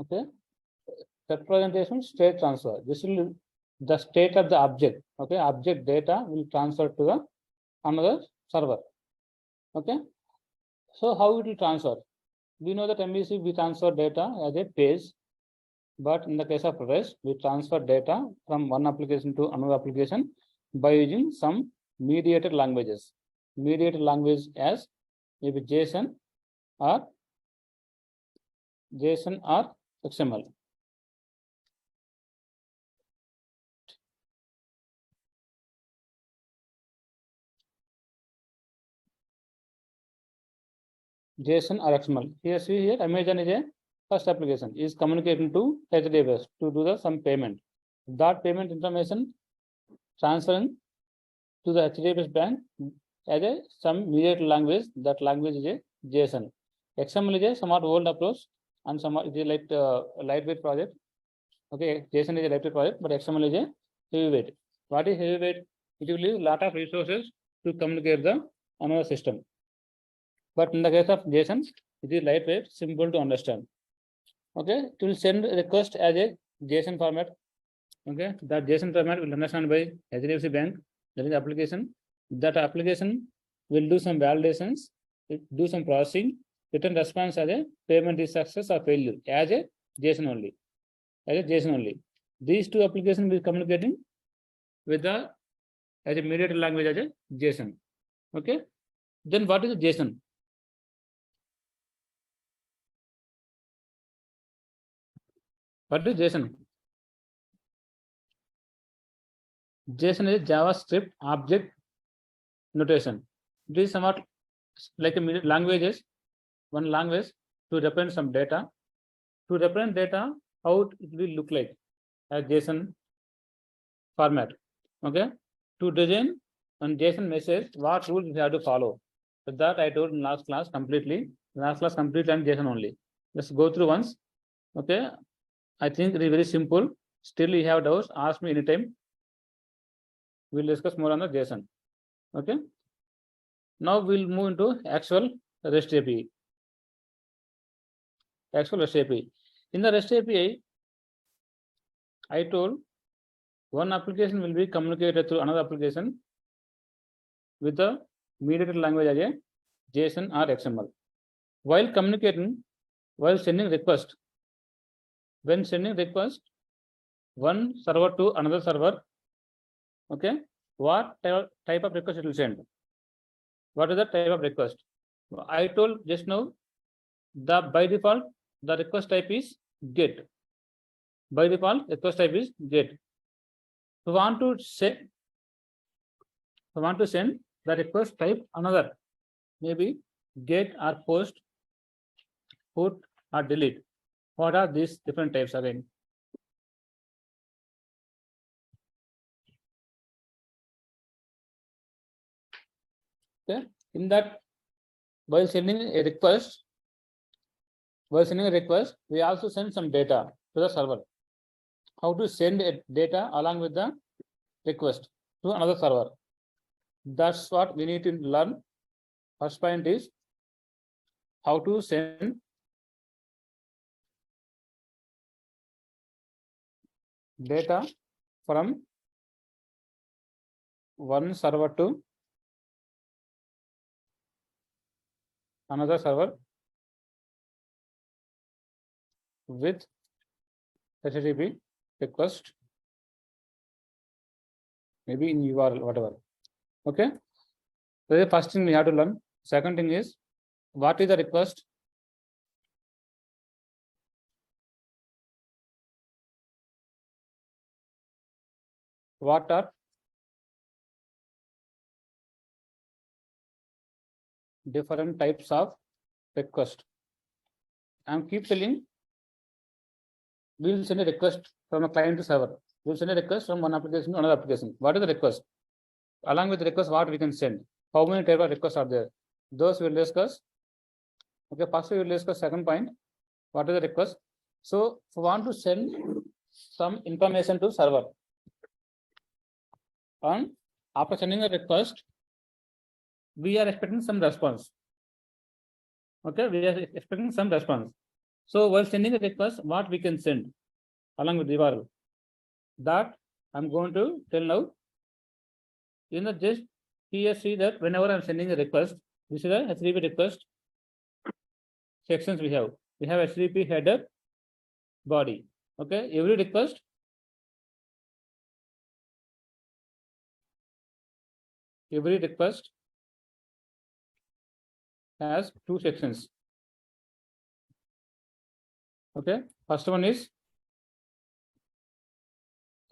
Okay, representation state transfer. This will the state of the object. Okay, object data will transfer to the another server. Okay, so how it will transfer? We know that MVC we transfer data as a page, but in the case of REST, we transfer data from one application to another application by using some mediated languages. Mediated language as maybe JSON or XML. JSON or XML. Here, see here, Amazon is a first application is communicating to HDFS to do the some payment. That payment information transferring to the HDFS bank as a some mediated language. That language is a JSON. XML is a somewhat old approach and somewhat it is like lightweight project. Okay, JSON is a lightweight project, but XML is a heavyweight. What is heavyweight? It will use a lot of resources to communicate the another system. But in the case of JSON, it is lightweight, simple to understand. Okay, it will send a request as a JSON format. Okay, that JSON format will understand by HDFC Bank. That is the application. That application will do some validations, do some processing, return response as a payment is success or failure as a JSON only. As a JSON only. These two applications will be communicating with the as a mediated language as a JSON. Okay, then what is a JSON? What is JSON? JSON is JavaScript object notation. It is somewhat like a languages, one language to represent some data. To represent data, how it will look like as JSON format. Okay, to design on JSON message, what rules we have to follow. So that I told in last class completely. Last class completely and JSON only. Let's go through once. Okay, I think it is very simple. Still, you have doubts, ask me anytime. We'll discuss more on the JSON. Okay. Now we'll move into actual REST API. Actual REST API. In the REST API, I told one application will be communicated through another application with the mediated language as a JSON or XML. While communicating, while sending request, when sending request, one server to another server, okay, what type of request it will send? What is the type of request? I told just now, by default, the request type is GET. By default, request type is GET. We want to send the request type another, maybe GET or POST, put or delete. What are these different types again? Okay, in that, while sending a request, we also send some data to the server. How to send a data along with the request to another server? That's what we need to learn. First point is how to send data from one server to another server with HTTP request, maybe in URL, whatever. Okay, so the first thing we have to learn. Second thing is, what is the request? What are different types of request? I'm keep telling, we will send a request from a client to server. We will send a request from one application to another application. What is the request? Along with the request, what we can send? How many type of requests are there? Those we will discuss. Okay, first we will discuss second point. What is the request? So if we want to send some information to server, and after sending a request, we are expecting some response. Okay, we are expecting some response. So while sending the request, what we can send along with the URL, that I'm going to tell now. In the just here see that whenever I'm sending a request, this is a HTTP request sections we have. We have HTTP header, body. Okay, every request has two sections. Okay, first one is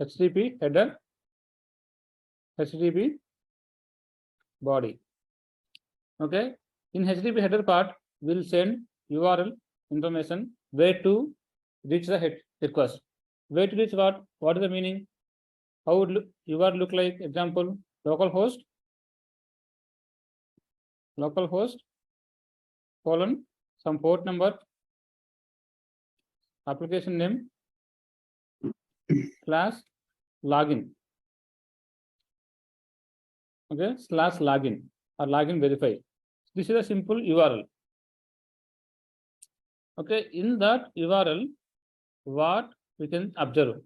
HTTP header, HTTP body. Okay, in HTTP header part, we'll send URL information where to reach the head request. Where to reach what? What is the meaning? How would URL look like? Example, localhost colon some port number, application name, slash login. Okay, slash login or login verify. This is a simple URL. Okay, in that URL, what we can observe?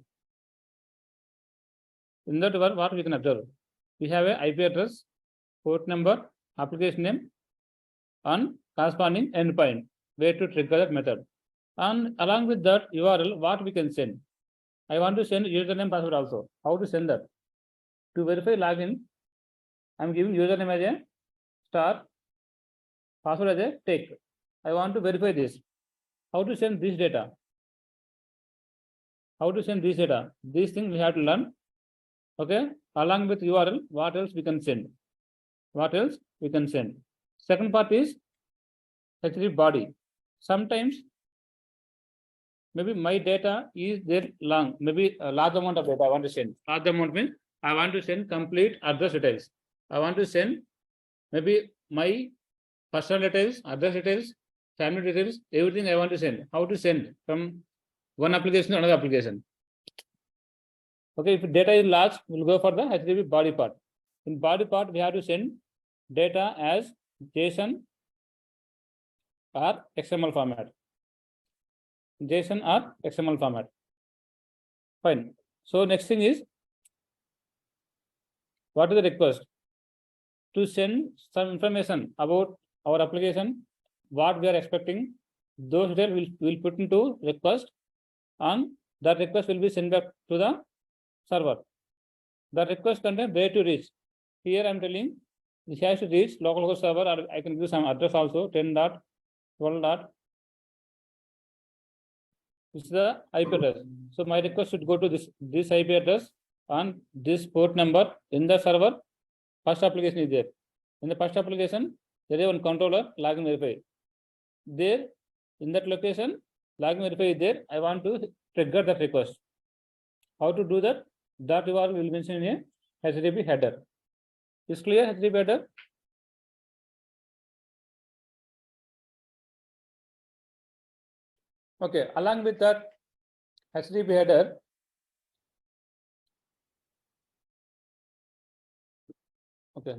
In that URL, what we can observe? We have a IP address, port number, application name, and corresponding endpoint where to trigger that method. And along with that URL, what we can send? I want to send username password also. How to send that? To verify login, I'm giving username as a star, password as a take. I want to verify this. How to send this data? How to send this data? These things we have to learn. Okay, along with URL, what else we can send? What else we can send? Second part is HTTP body. Sometimes maybe my data is there long, maybe a large amount of data I want to send. Large amount means I want to send complete address details. I want to send maybe my personal details, address details, family details, everything I want to send. How to send from one application to another application? Okay, if data is large, we'll go for the HTTP body part. In body part, we have to send data as JSON or XML format. JSON or XML format. Fine. So next thing is, what is the request? To send some information about our application, what we are expecting, those details will put into request, and that request will be sent back to the server. The request content where to reach. Here I'm telling this has to reach localhost server, or I can give some address also, 10.12. This is the IP address. So my request should go to this IP address and this port number in the server. First application is there. In the first application, there is one controller, login verify. There, in that location, login verify is there. I want to trigger that request. How to do that? That URL will mention in a HTTP header. Is clear, HTTP header? Okay, along with that HTTP header, okay,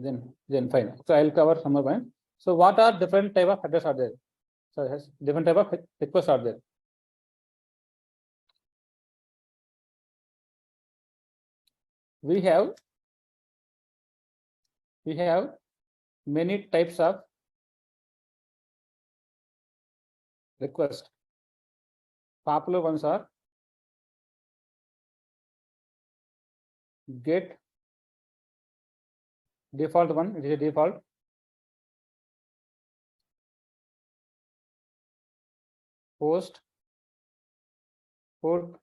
then fine. So I'll cover some more point. So what are different type of headers are there? So different type of requests are there. We have many types of requests. Popular ones are get, default one, it is a default. Post, put,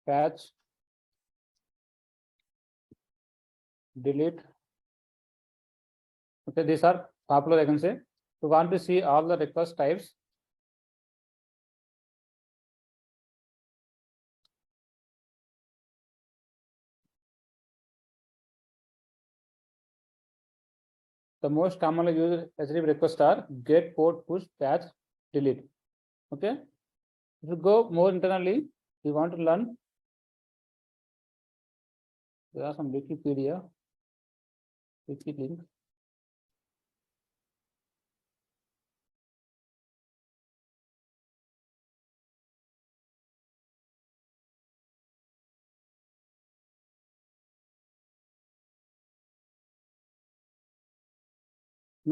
patch, delete. Okay, these are popular, I can say. We want to see all the request types. The most commonly used HTTP requests are get, port, push, patch, delete. Okay. If you go more internally, we want to learn. There are some Wikipedia, wiki link.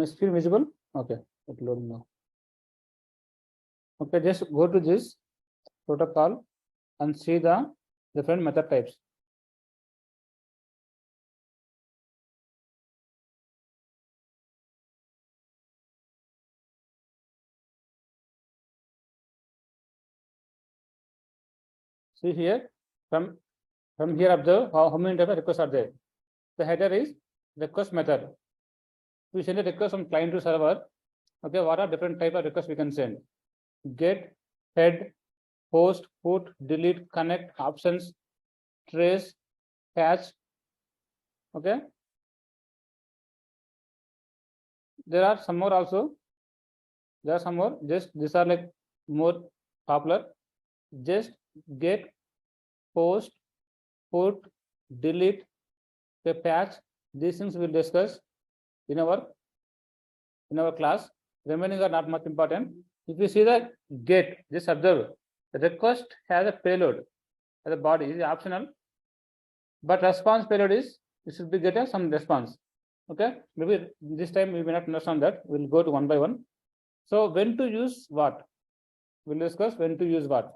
screen visible? Okay, it's loading now. Okay, just go to this protocol and see the different method types. See here, from here observe how many type of requests are there. The header is request method. We send a request from client to server. Okay, what are different type of requests we can send? Get, head, post, put, delete, connect, options, trace, patch. Okay, there are some more also. There are some more. Just these are like more popular. Just get, post, put, delete, the patch. These things we'll discuss in our class. Remaining are not much important. If you see the get, just observe the request has a payload as a body is optional, but response payload is it should be get some response. Okay, maybe this time we may not understand that. We'll go to one by one. So when to use what? We'll discuss when to use what.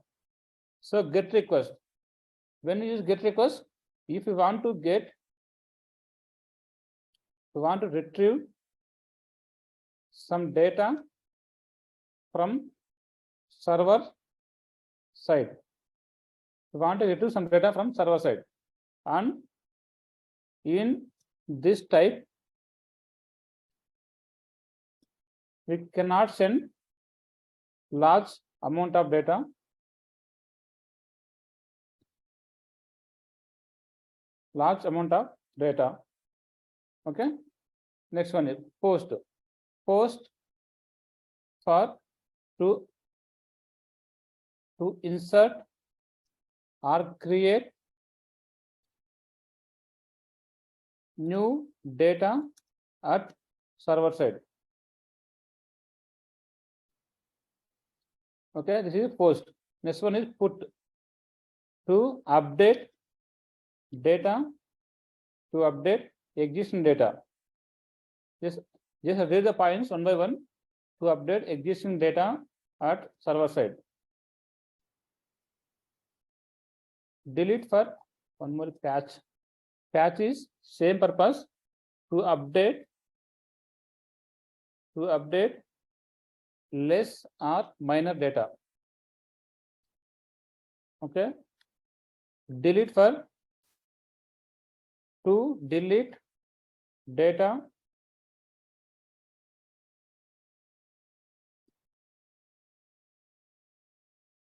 So get request. When you use get request, if you want to retrieve some data from server side. You want to retrieve some data from server side, and in this type we cannot send large amount of data. Okay, next one is post. Post for to insert or create new data at server side. Okay, this is post. Next one is put, to update data, to update existing data. Just read the points one by one. To update existing data at server side. Delete for one more patch. Patch is same purpose, to update less or minor data. Okay, delete for to delete data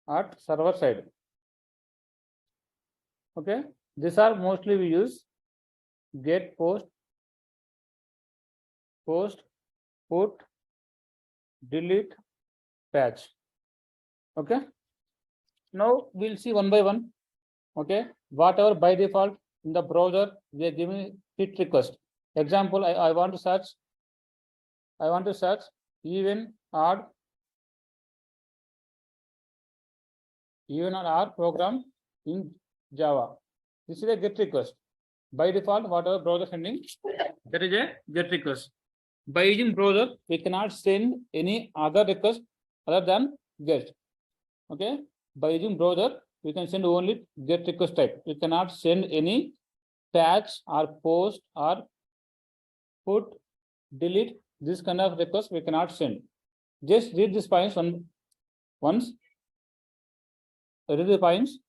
at server side. Okay, these are mostly we use get, post, put, delete, patch. Okay, now we'll see one by one. Okay, whatever by default in the browser we are giving hit request. Example, I want to search even odd program in Java. This is a get request. By default, whatever browser sending, that is a get request. By using browser, we cannot send any other request other than get. Okay, by using browser, we can send only get request type. We cannot send any patch or post or put, delete. This kind of request we cannot send. Just read this points once. Read the points.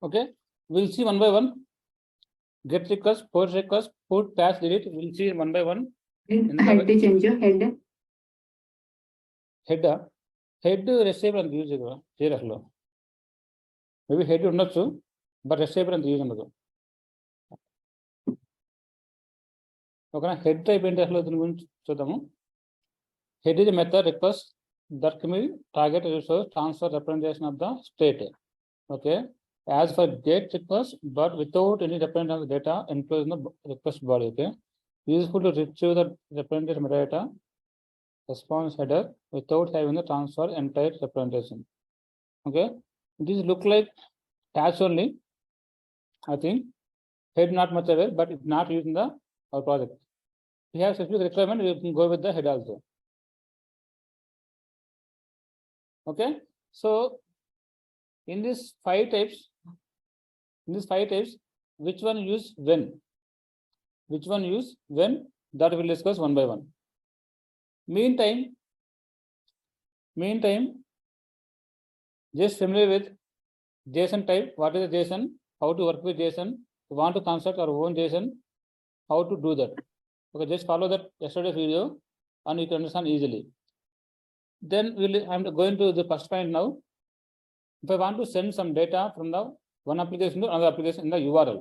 Okay, we'll see one by one. Get request, post request, put patch delete. We'll see one by one. Head change head. Head receiver and use here as well. Maybe head ఉండొచ్చు, but receiver and use ఉండదు. ఓకేనా, head type ఏంటి అసలు దీని గురించి చూద్దాము. Head is a method request that can be target resource transfer representation of the state. Okay, as for get request but without any representation of the data enclosed in the request body. Okay, useful to retrieve the represented metadata response header without having the transfer entire representation. Okay, this look like tags only. I think head not much aware, but it's not used in the our project. We have specific requirement, we can go with the head also. Okay, so in these five types, which one use when? Which one use when? That we'll discuss one by one. Meantime, just familiar with JSON type. What is a JSON? How to work with JSON? We want to construct our own JSON. How to do that? Okay, just follow that yesterday's video and you can understand easily. Then I'm going to the first point now. If I want to send some data from the one application to another application in the URL,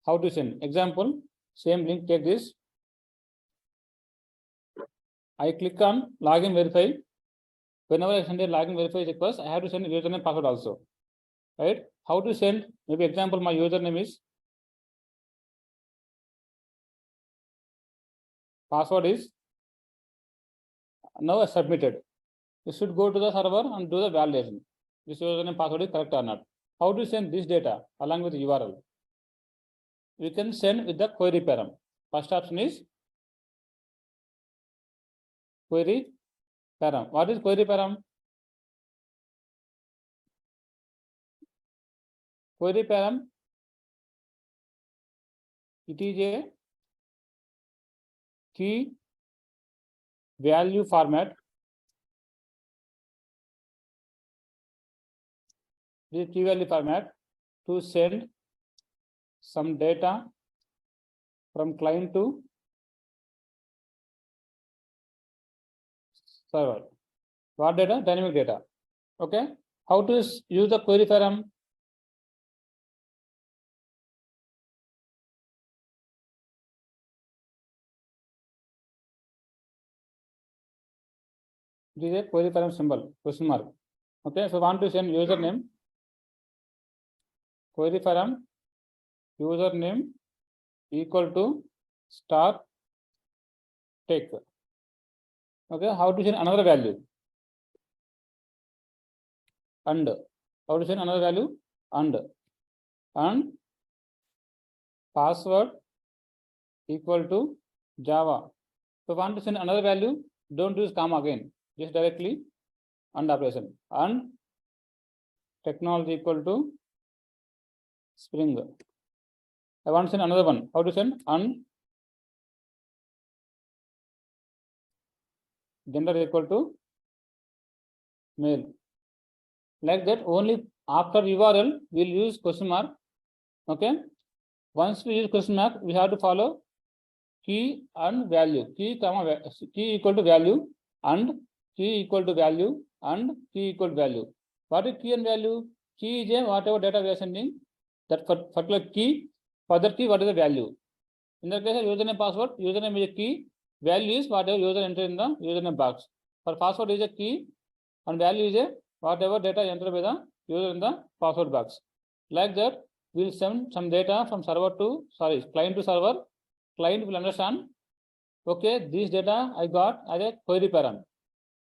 how to send? Example, same link, take this. I click on login verify. Whenever I send a login verify request, I have to send a username password also. Right? How to send? Maybe example, my username is, password is, now submitted. You should go to the server and do the validation. This username password is correct or not. How to send this data along with the URL? We can send with the query param. First option is query param. What is query param? Query param, it is a key value format. This key value format to send some data from client to server. What data? Dynamic data. Okay, how to use the query param? This is a query param symbol, question mark. Okay, so want to send username, query param username equal to star take. Okay, how to send another value? And how to send another value? And password equal to Java. So want to send another value, don't use comma again, just directly and operation. And technology equal to Spring. I want to send another one. How to send? And gender equal to male. Like that, only after URL we'll use question mark. Okay, once we use question mark, we have to follow key and value. Key equal to value and key equal to value and key equal to value. What is key and value? Key is a whatever data we are sending, that particular key. For that key, what is the value? In the case of username password, username is a key, value is whatever user entered in the username box. For password is a key and value is a whatever data entered by the user in the password box. Like that, we'll send some data from server to, client to server. Client will understand, okay, this data I got as a query param.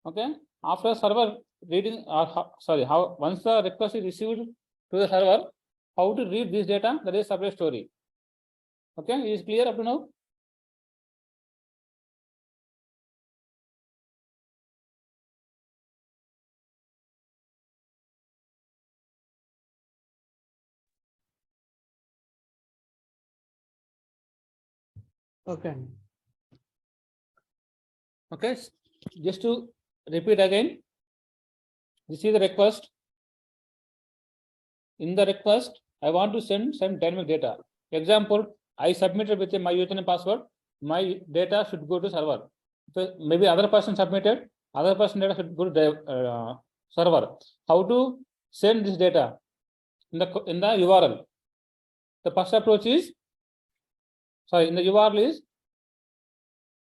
Okay, after server reading, how once the request is received to the server, how to read this data, that is separate story. Okay, is clear up to now? Okay. Okay, just to repeat again, this is the request. In the request, I want to send some dynamic data. Example, I submitted with my username password. My data should go to server. So maybe other person submitted, other person data should go to the server. How to send this data in the URL? The first approach is, in the URL is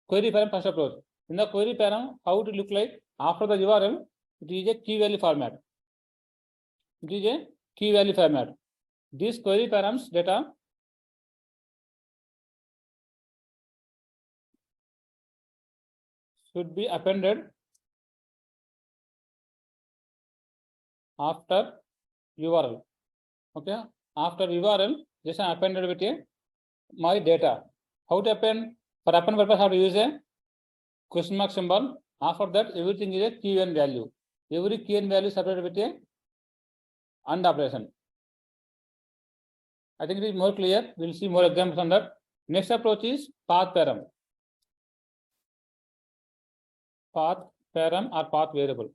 query param first approach. In the query param, how to look like after the URL? It is a key value format. It is a key value format. These query params data should be appended after URL. Okay, after URL, just appended with a my data. How to append? For append purpose, how to use a question mark symbol. After that, everything is a key and value. Every key and value separated with a AND operation. I think it is more clear. We'll see more examples on that. Next approach is path param. Path param or path variable.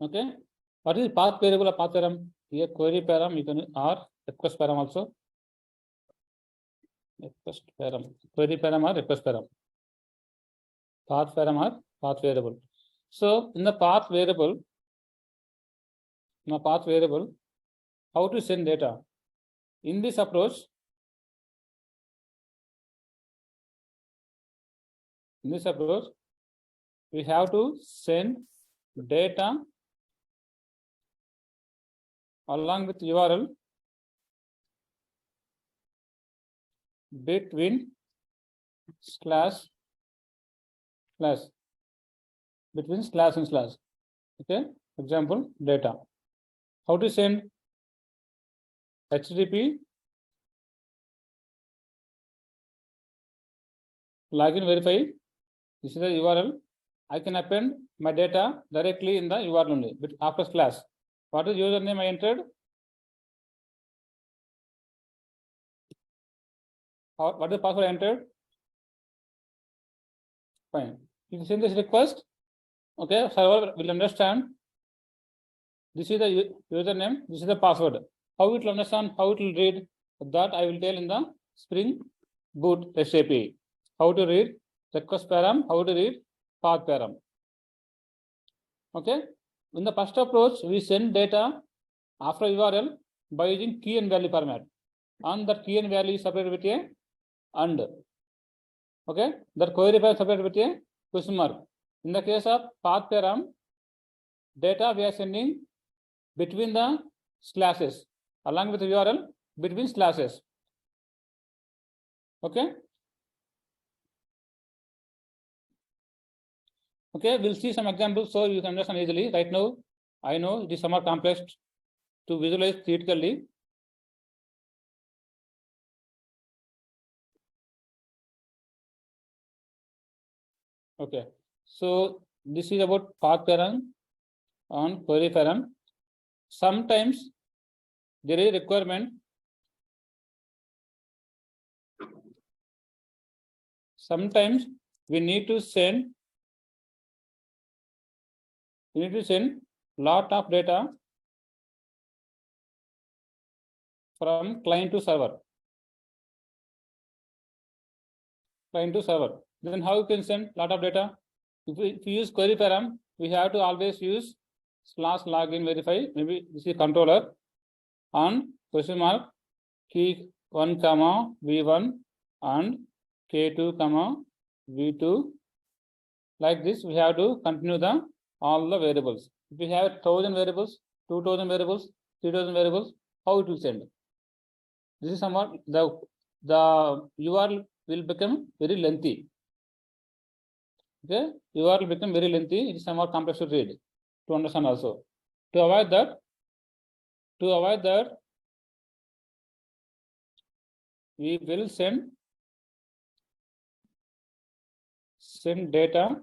Okay, what is path variable or path param? Here query param you can or request param also. Request param, query param or request param. Path param or path variable. So in the path variable, how to send data? In this approach, we have to send data along with URL between slash and slash. Okay, example data. How to send? HTTP login verify. This is the URL. I can append my data directly in the URL only, but after slash. What is username I entered? What is the password I entered? Fine. If you send this request, okay, server will understand. This is the username, this is the password. How it will understand, how it will read, that I will tell in the Spring Boot REST API. How to read request param, how to read path param. Okay. In the first approach, we send data after URL by using key and value format. And that key and value is separated with a AND. Okay. That query param separated with a question mark. In the case of path param, data we are sending between the slashes, along with the URL between slashes. Okay. Okay, we'll see some examples so you can understand easily. Right now, I know it is somewhat complex to visualize theoretically. Okay, so this is about path param on query param. Sometimes there is a requirement. Sometimes we need to send lot of data from client to server. Then how you can send lot of data? If you use query param, we have to always use slash login verify. Maybe this is controller on question mark key 1 comma v1 and k2 comma v2. Like this, we have to continue all the variables. If we have 1000 variables, 2000 variables, 3000 variables, how it will send? This is somewhat the URL will become very lengthy. Okay, URL will become very lengthy. It is somewhat complex to read, to understand also. To avoid that, we will send data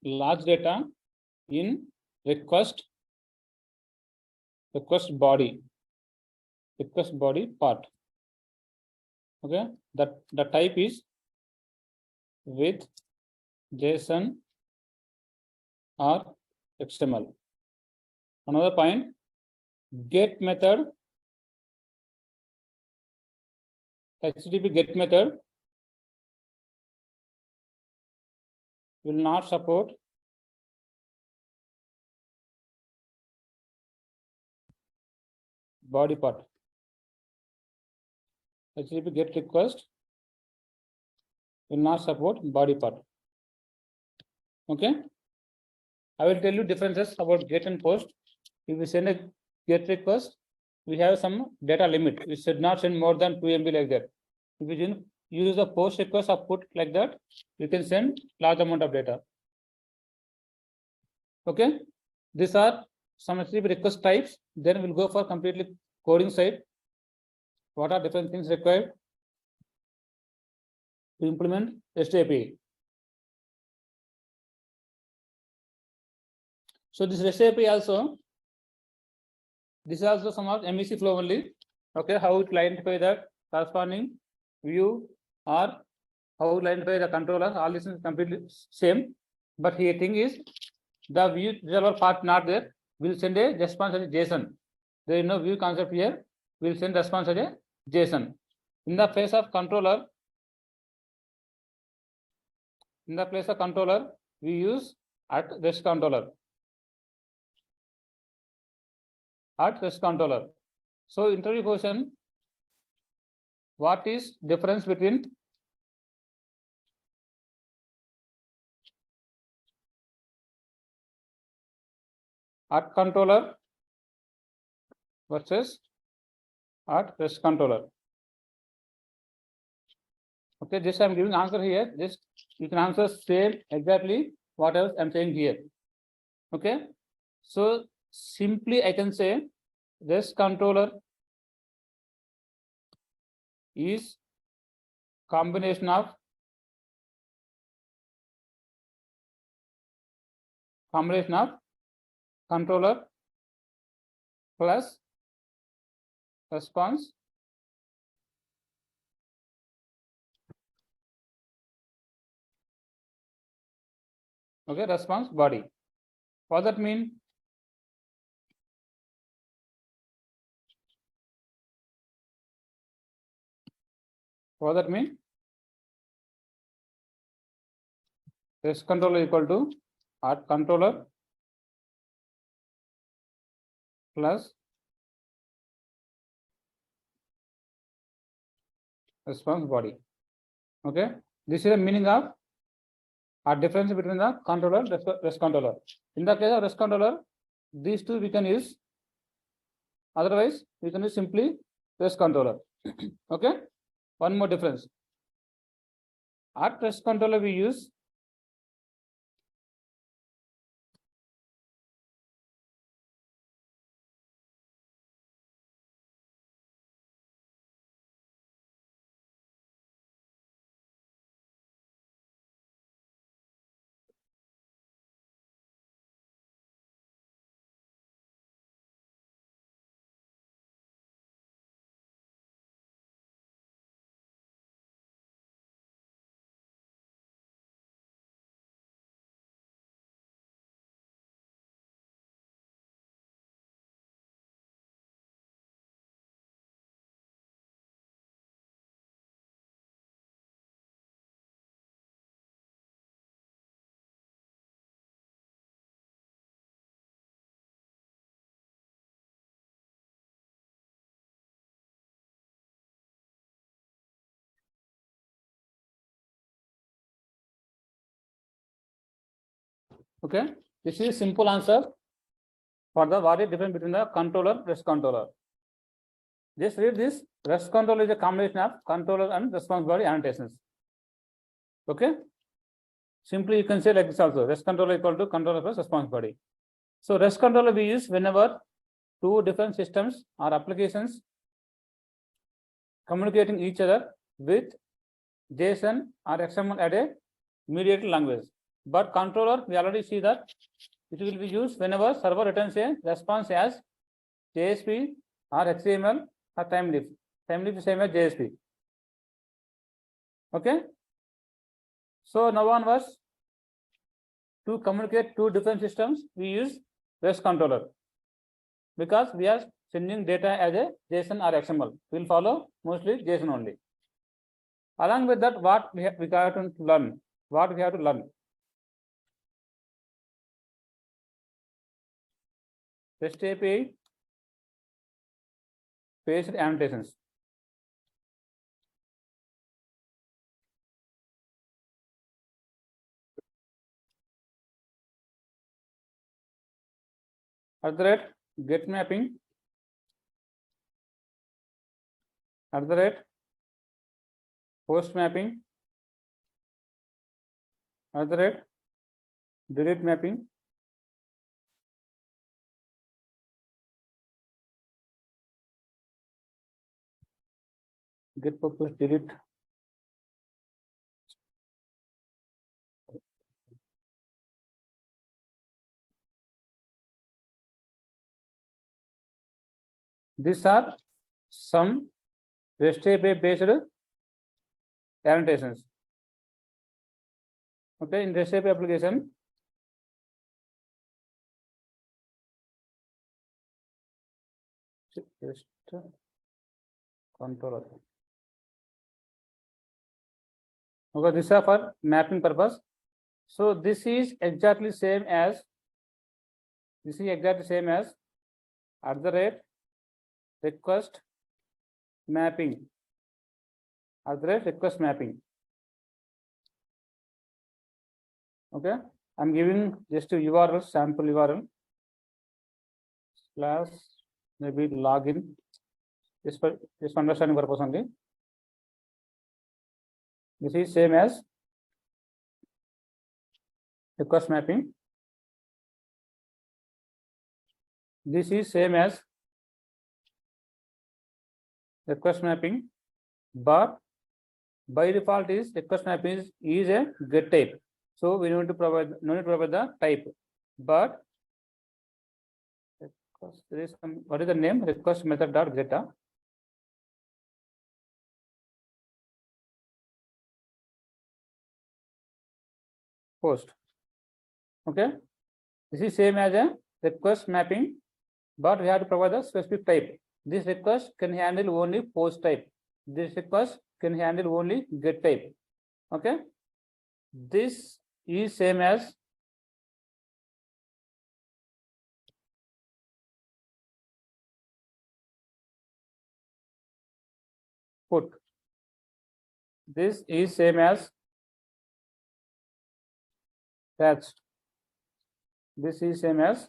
large data in request request body part. Okay, that the type is with JSON or XML. Another point, get method, HTTP get method will not support body part. HTTP get request will not support body part. Okay, I will tell you differences about get and post. If we send a get request, we have some data limit. We should not send more than 2 MB like that. If we didn't use the post request or put like that, you can send large amount of data. Okay, these are some HTTP request types. Then we'll go for completely coding side. What are different things required to implement HTTP? So this REST API also, this is also some of MEC flow only. Okay, how it will identify the corresponding view or how it will identify the controller. All this is completely same. But here thing is the view resolver part not there. We'll send a response as a JSON. There is no view concept here. We'll send response as a JSON. In the place of controller, we use at REST controller. So interview question, what is difference between at controller versus at REST controller? Okay, this I'm giving answer here. Just you can answer same exactly what else I'm saying here. Okay, so simply I can say REST controller is combination of controller plus response response body. What does that mean? REST controller equal to at controller plus response body. Okay, this is the meaning of a difference between the controller REST controller. In the case of REST controller, these two we can use. Otherwise, we can use simply REST controller. Okay, one more difference. At REST controller, we use okay. This is simple answer for the what is difference between the controller REST controller. Just read this. REST controller is a combination of controller and response body annotations. Okay. Simply you can say like this also. REST controller equal to controller plus response body. So REST controller we use whenever two different systems or applications communicating each other with JSON or XML at a mediated language. But controller, we already see that it will be used whenever server returns a response as JSP or HTML or timelief. Timelief is same as JSP. Okay. So now onwards, to communicate two different systems, we use REST controller because we are sending data as a JSON or XML. We will follow mostly JSON only. Along with that, what we have to learn? What we have to learn? REST API based annotations. At the rate get mapping. At the rate post mapping. At the rate delete mapping. Get purpose delete. These are some REST API based annotations. Okay, in REST API application, REST controller. Okay, these are for mapping purpose. So this is exactly same as at the rate request mapping. At the rate request mapping. Okay, I'm giving just a URL, sample URL slash maybe login. This for understanding purpose only. This is same as request mapping. This is same as request mapping, but by default is request mapping is a get type. So we need to provide the type, but there is some, what is the name? Request method dot get post. Okay, this is same as a request mapping, but we have to provide a specific type. This request can handle only post type. This request can handle only get type. Okay, this is same as put. This is same as fetch. This is same as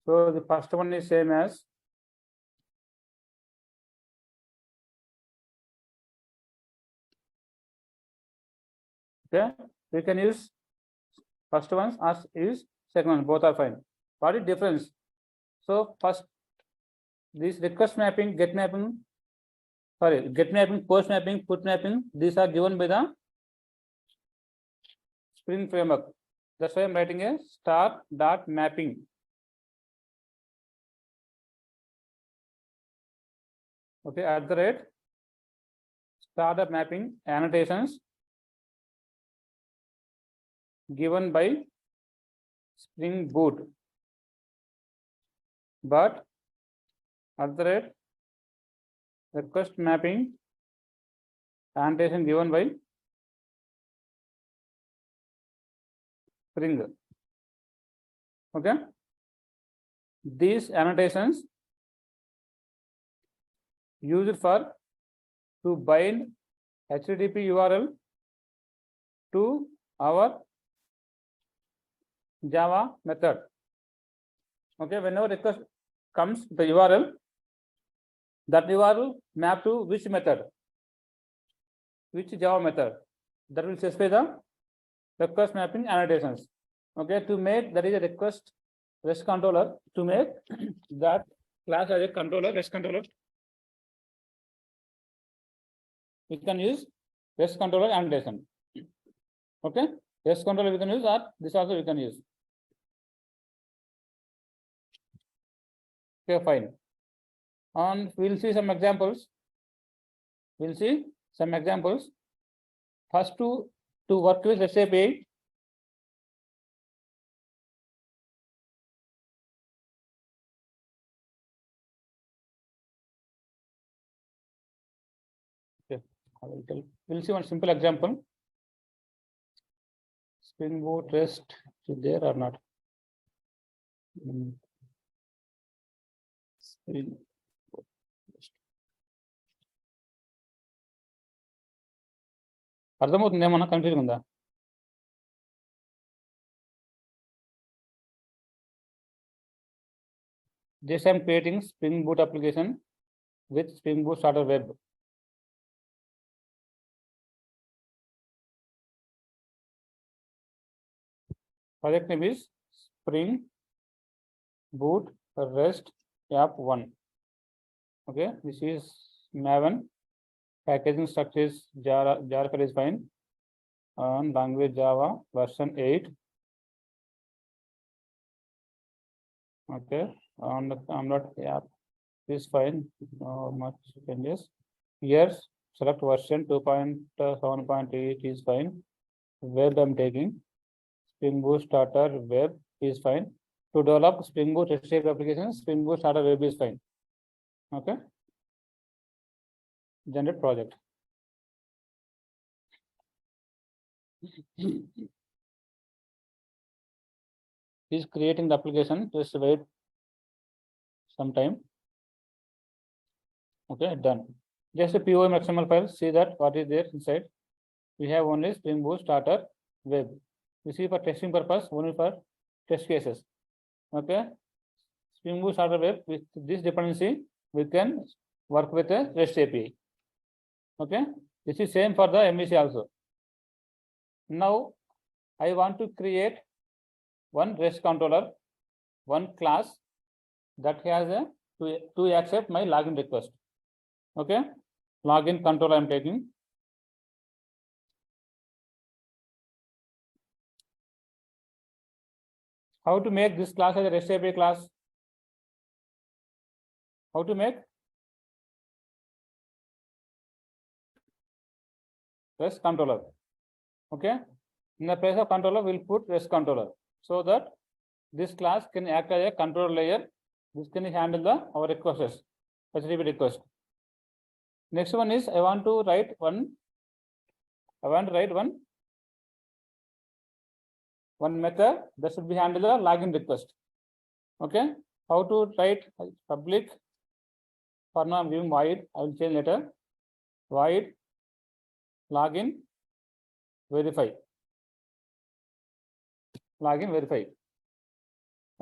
so the first one is same as okay. We can use first one as use second one, both are fine. What is difference? So first this request mapping, get mapping, post mapping, put mapping, these are given by the Spring framework. That's why I'm writing a star dot mapping. Okay, at the rate star dot mapping annotations given by Spring Boot, but at the rate request mapping annotation given by Spring. Okay, these annotations used for to bind HTTP URL to our Java method. Okay, whenever request comes the URL, that URL map to which method, which Java method, that will specify the request mapping annotations. Okay, to make that is a request REST controller, to make that class as a controller, REST controller, we can use REST controller annotation. Okay, REST controller we can use, or this also we can use. Okay, fine. And we'll see some examples. We'll see some examples. First, to work with REST API, okay, I will tell. We'll see one simple example. Spring Boot REST is there or not? Spring Boot REST. అర్థమవుతుంది ఏమన్నా confusion ఉందా? This I'm creating Spring Boot application with Spring Boot Starter Web. Project name is Spring Boot REST App 1. Okay, this is Maven. Packaging structure is Java is fine. And language Java version 8. Okay, and I'm not app is fine. Much changes. Here select version 2.7.8 is fine. Web I'm taking. Spring Boot Starter Web is fine. To develop Spring Boot REST API application, Spring Boot Starter Web is fine. Okay. Generate project. Is creating the application. Just wait some time. Okay, done. Just a POM XML file. See that what is there inside. We have only Spring Boot Starter Web. We see for testing purpose, only for test cases. Okay. Spring Boot Starter Web, with this dependency, we can work with a REST API. Okay. This is same for the MVC also. Now, I want to create one REST controller, one class that has a to accept my login request. Okay. Login controller I'm taking. How to make this class as a REST API class? How to make REST controller? Okay. In the place of controller, we'll put REST controller so that this class can act as a control layer. This can handle our requests, HTTP request. Next one is I want to write one method that should be handle the login request. Okay. How to write public? For now I'm giving void. I will change later. Void login verify. Login verify.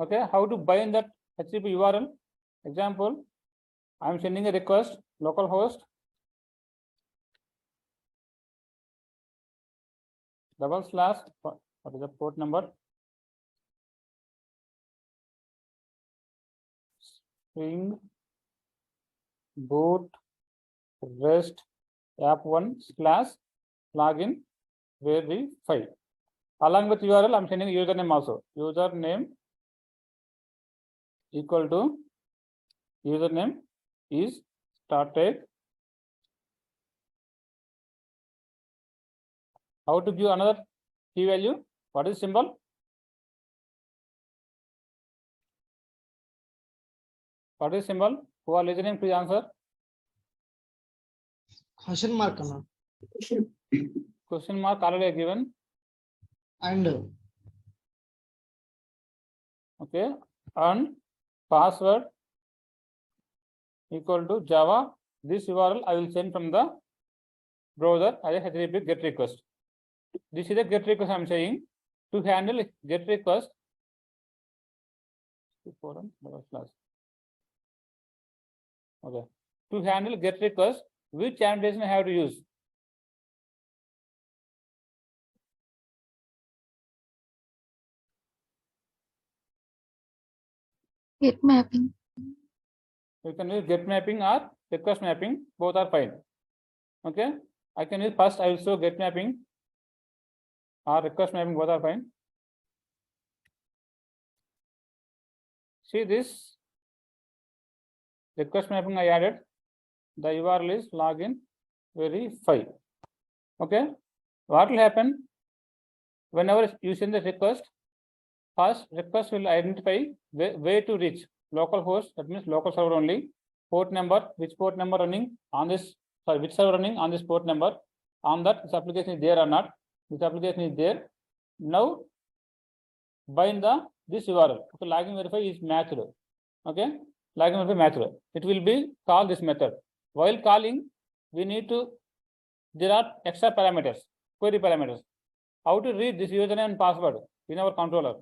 Okay. How to bind that HTTP URL? Example, I'm sending a request localhost / what is the port number? Spring Boot REST App 1 / login verify. Along with URL, I'm sending username also. Username equal to username is started. How to give another key value? What is symbol? What is symbol? Who are listening, please answer. Question mark. Question mark already given. And okay. And password equal to Java. This URL I will send from the browser as a HTTP GET request. This is a GET request I'm saying. To handle GET request, okay. To handle GET request, which annotation I have to use? Get mapping. You can use GET mapping or request mapping. Both are fine. Okay. I can use first. I will show GET mapping. or request mapping, both are fine. See this request mapping I added. The URL is login verify. Okay. What will happen whenever you send the request? First, request will identify where to reach local host. That means local server only. Port number, which port number running on this, sorry, which server running on this port number. On that, this application is there or not. This application is there. Now, bind this URL. Okay, login verify is matched. Okay, login verify matched. It will be call this method. While calling, we need to, there are extra parameters, query parameters. How to read this username and password in our controller?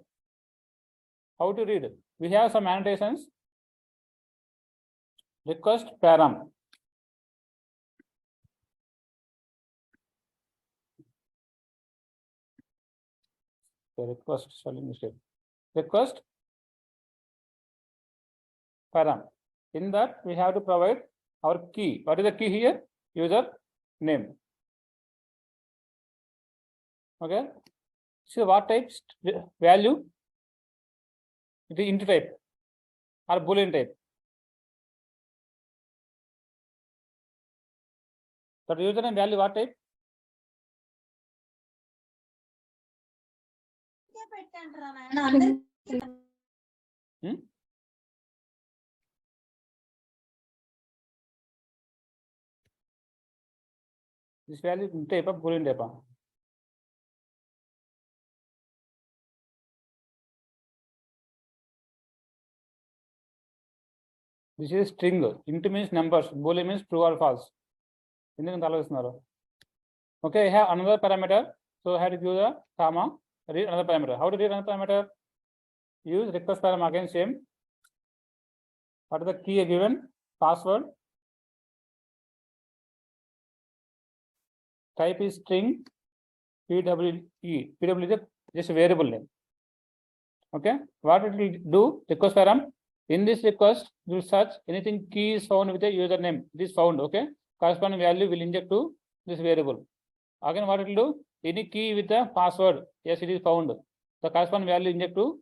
How to read? We have some annotations. Request param. Okay, request spelling mistake. Request param. In that, we have to provide our key. What is the key here? User name. Okay. So what type value? It is int type or boolean type. But username value what type? This value is type of boolean type. This is string. Int means numbers. Boolean means true or false. Okay, I have another parameter. So I have to give the comma, read another parameter. How to read another parameter? Use request param again, same. What is the key given? Password. Type is string. PWE. PWE is just a variable name. Okay. What it will do? Request param. In this request, you will search anything key is found with a username. It is found. Okay. Corresponding value will inject to this variable. Again, what it will do? Any key with the password. Yes, it is found. The corresponding value inject to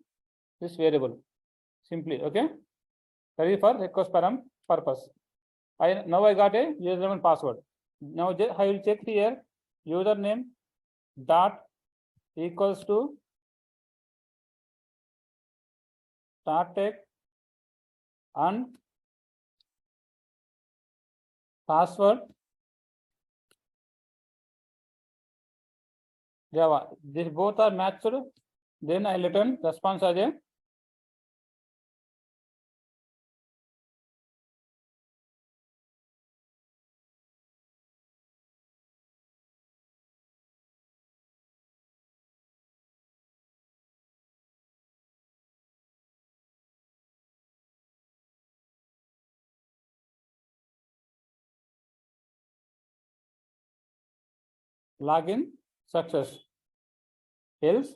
this variable. Simply. Okay. That is for request param purpose. Now I got a username and password. Now I will check here username dot equals to start tag and password Java. These both are matched. Then I return response as a login success. Else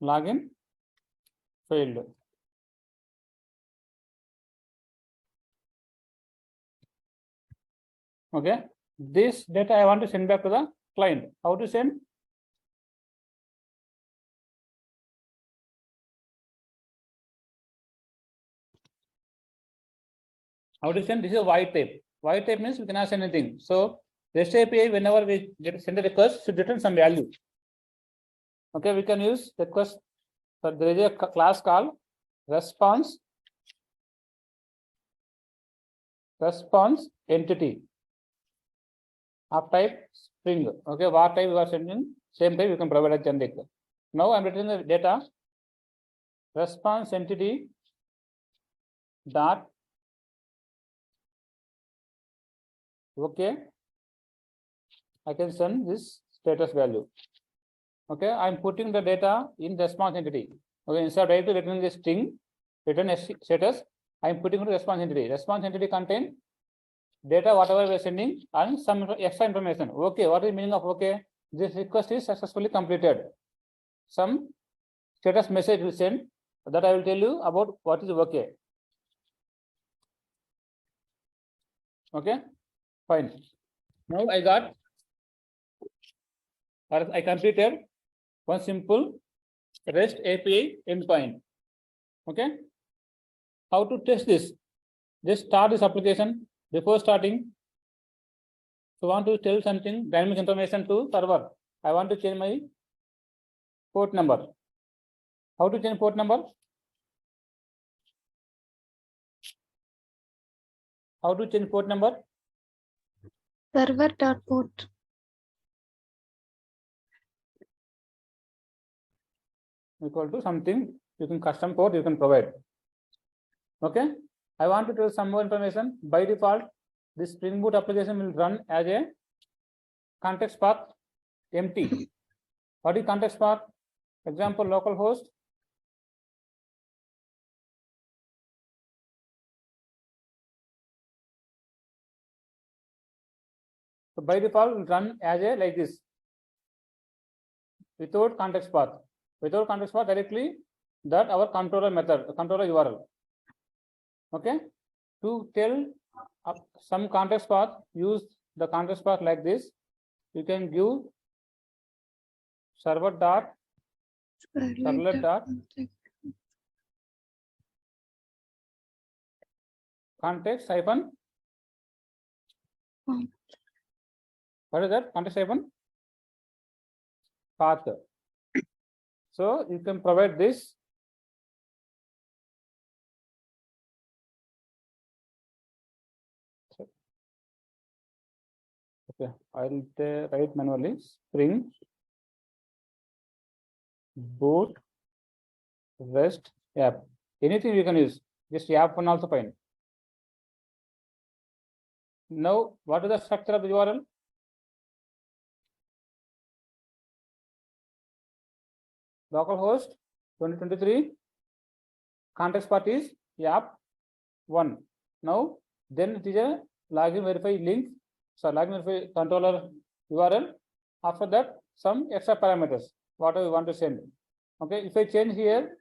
login failed. Okay. This data I want to send back to the client. How to send? How to send? This is a white type. White type means we cannot send anything. So REST API, whenever we send a request, should return some value. Okay, we can use request. But there is a class called response entity of type string. Okay, what type you are sending, same type you can provide a generic. Now I'm returning the data response entity dot okay. I can send this status value. Okay, I'm putting the data in response entity. Okay, instead of returning the string, return status, I'm putting into response entity. Response entity contain data whatever we are sending and some extra information. Okay, what is the meaning of okay? This request is successfully completed. Some status message will send that I will tell you about what is okay. Okay, fine. Now I got, or I completed one simple REST API endpoint. Okay. How to test this? Just start this application. Before starting, so want to tell something dynamic information to server. I want to change my port number. How to change port number? How to change port number? Server.port. Equal to something, you can custom port you can provide. Okay. I want to tell some more information. By default, this Spring Boot application will run as a context path empty. What is context path? Example, localhost. So by default, will run as a like this, without context path. Without context path, directly that our controller method, controller URL. Okay. To tell some context path, use the context path like this. You can give server dot servlet dot context hyphen. What is that? Context hyphen path. So you can provide this. Okay, I'll write manually. Spring Boot REST app. Anything you can use. Just app one also fine. Now, what is the structure of the URL? Localhost 2023. Context path is app 1. Now, then it is a login verify link. So login verify controller URL. After that, some extra parameters. Whatever you want to send. Okay, if I change here,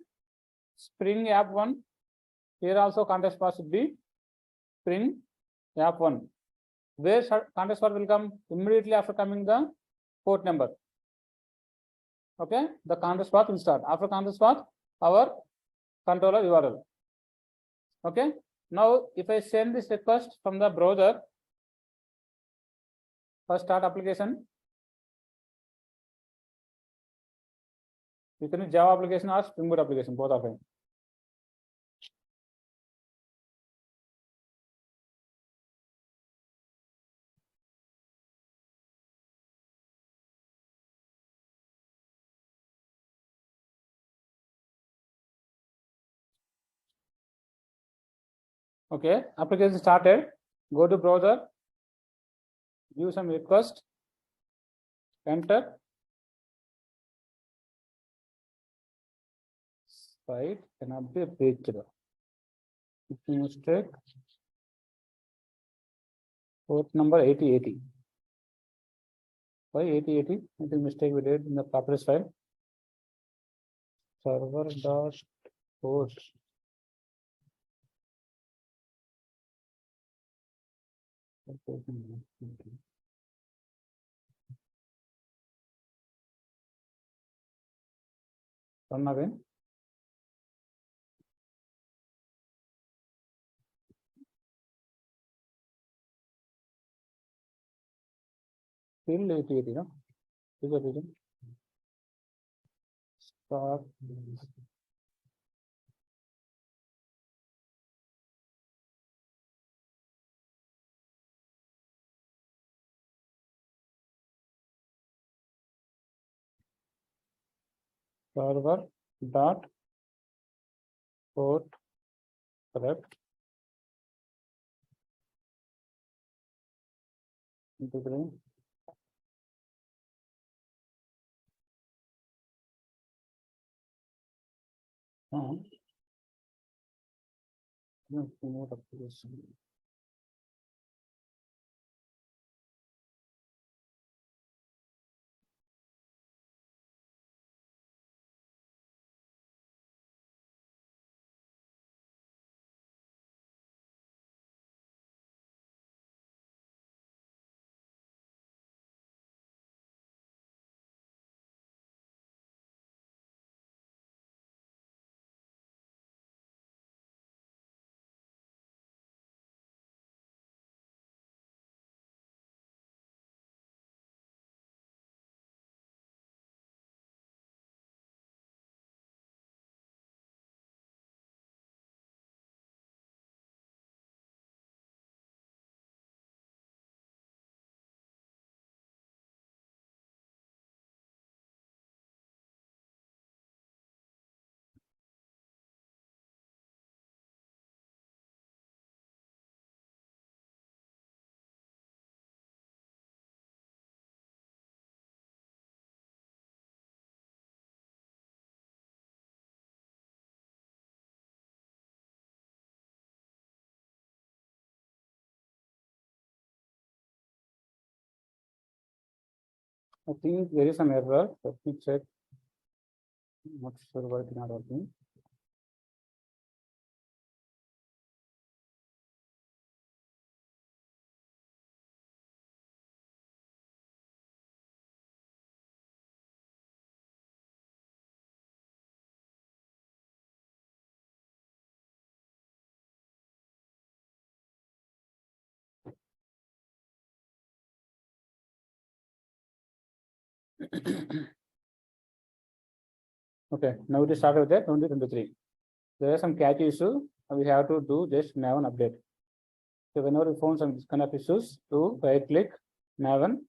Spring app 1, here also context path should be Spring app 1. Where context path will come? Immediately after coming the port number. Okay, the context path will start. After context path, our controller URL. Okay, now if I send this request from the browser, first start application. You can use Java application or Spring Boot application, both of them. Okay, application started. Go to browser, give some request, enter. Site cannot be reached. Mistake. Port number 8080. Why 8080? It is mistake we did in the properties file. Server dot port. Run again. Still 8080, no? Is that reason? Start. Server dot port correct. Integrate. Promote application. I think there is some error. Let me check. Not sure why it's not working. Okay, now we start with the 2023. There are some catchy issue, and we have to do just Maven update. So whenever we found some this kind of issues, to right click Maven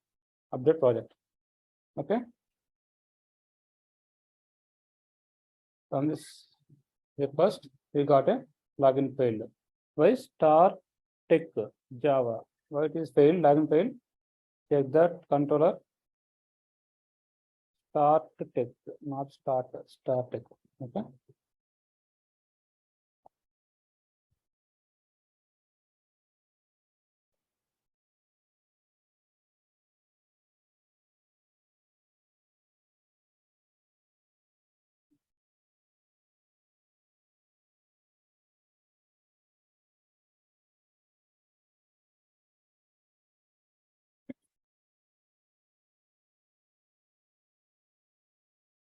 update project. Okay. From this request, we got a login failed. Why star tech Java? Why it is failed? Login failed. Check that controller. Start tech, not start tech. Okay.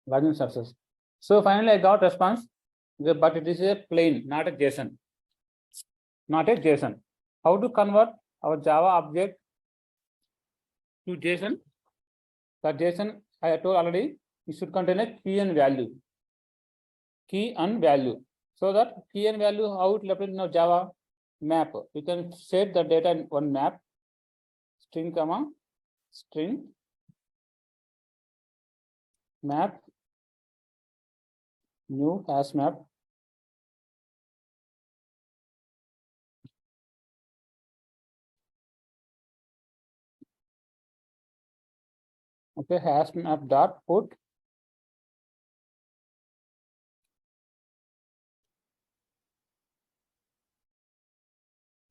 Login success. So finally, I got response, but it is a plain, not a JSON. Not a JSON. How to convert our Java object to JSON? The JSON I told already, it should contain a key and value. Key and value. So that key and value, how it represent in our Java map. You can set the data in one map, string comma string map, new hash map. Okay, hash map dot put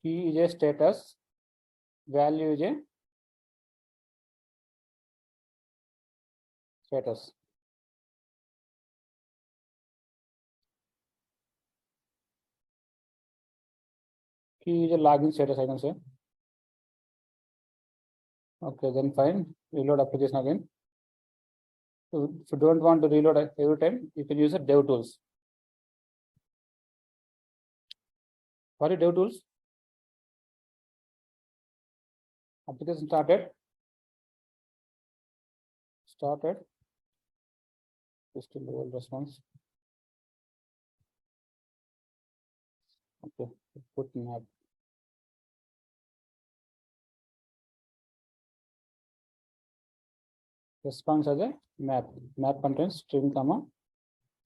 key is a status, value is a status. Key is a login status, I can say. Okay, then fine. Reload application again. So if you don't want to reload every time, you can use the dev tools. What are dev tools? Application started. Just a lower response. Okay, put map. Response as a map. Map contains string comma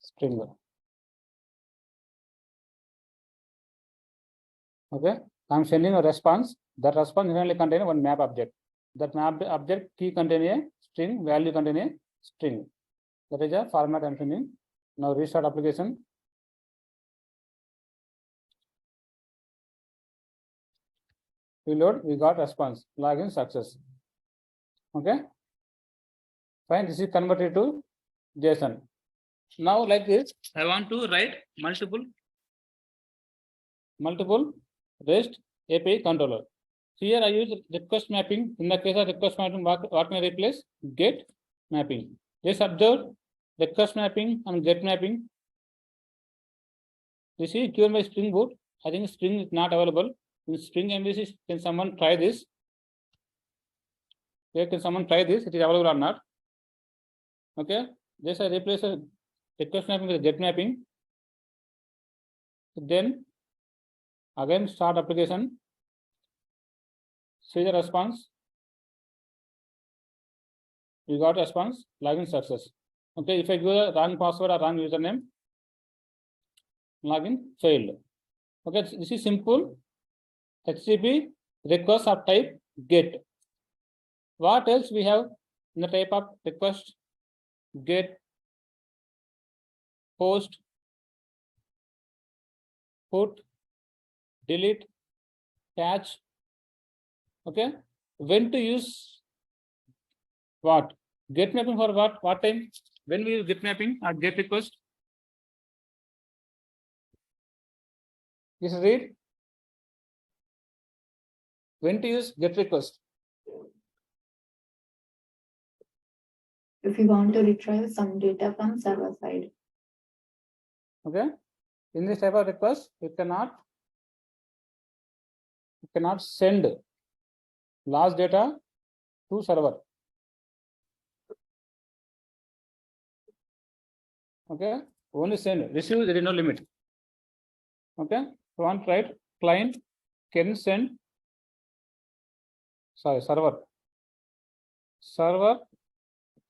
string. Okay, I'm sending a response. That response inherently contains one map object. That map object key contain a string, value contain a string. That is a format I'm sending. Now restart application. Reload, we got response. Login success. Okay. Fine, this is converted to JSON. Now like this, I want to write multiple REST API controller. Here I use request mapping. In the case of request mapping, what may I replace? Get mapping. Just observe request mapping and get mapping. This is given by Spring Boot. I think Spring is not available. In Spring MVC, can someone try this? Here, can someone try this? It is available or not? Okay. Just I replace a request mapping with get mapping. Then again start application. See the response. We got response. Login success. Okay. If I give the wrong password or wrong username, login failed. Okay. This is simple. HTTP request of type get. What else we have in the type of request? Get, post, put, delete, catch. Okay. When to use what? Get mapping for what? What time? When we use get mapping or get request? Just read. When to use get request? If you want to retrieve some data from server side. Okay. In this type of request, you cannot send large data to server. Okay. Only send. Receive, there is no limit. Okay. So on write client can send. Sorry, server. Server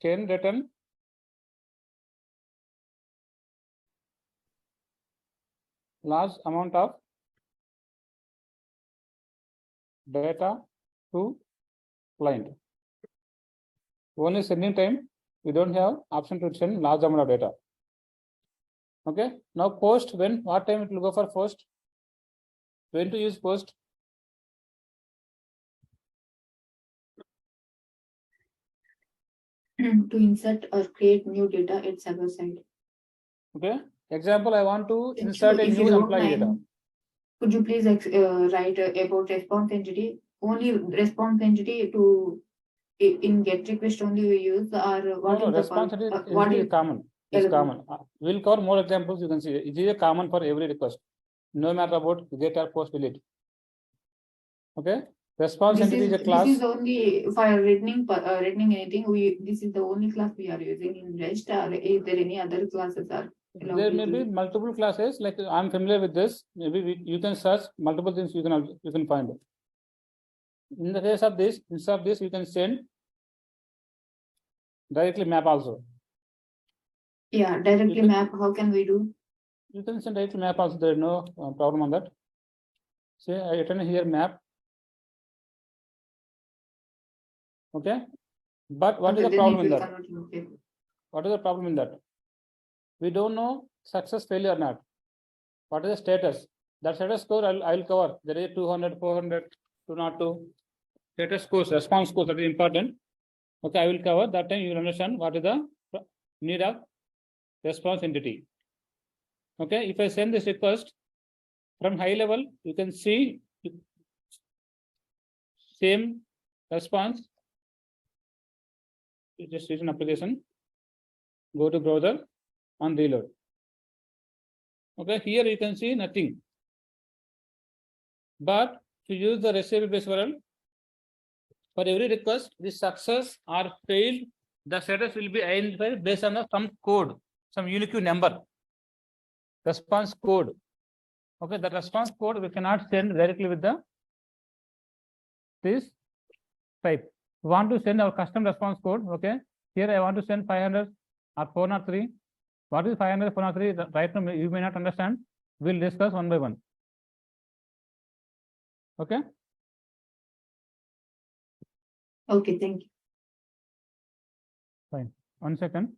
can return large amount of data to client. Only sending time, we don't have option to send large amount of data. Okay. Now post, when, what time it will go for post? When to use post? To insert or create new data at server side. Okay. Example, I want to Thank insert you. a If you new don't employee data. mind, could you please write about response entity? Only response entity to in get request only we use, or what No, is the responsibility what is is common. It's available? common. We'll cover more examples. You can see it is a common for every request, no matter about get or post delete. Okay. Response entity is a class. This is only for returning anything. This is the only class we are using in REST. Or is there any other classes are allowed There to may be use? multiple classes. Like I'm familiar with this. Maybe you can search multiple things. You can find. In the case of this, instead of this, you can send directly map also. Yeah, directly can- map. How can we do? You can send directly map also. There is no problem on that. Say I return here map. Okay. But what is Okay, the then problem it in will that? convert. Okay. What is the problem in that? We don't know success, failure or not. What is the status? That status score I'll cover. There is 200, 400, 202. Status scores, response scores, that is important. Okay, I will cover. That time you will understand what is the need of response entity. Okay, if I send this request from high level, you can see same response. You just use an application. Go to browser on reload. Okay, here you can see nothing. But to use the REST API based URL, for every request, the success or failed, the status will be identified based on some code, some unique number, response code. Okay, the response code we cannot send directly with this type. We want to send our custom response code. Okay, here I want to send 500 or 403. What is 500, 403? Right now you may not understand. We'll discuss one by one. Okay. Okay, thank you. Fine. 1 second.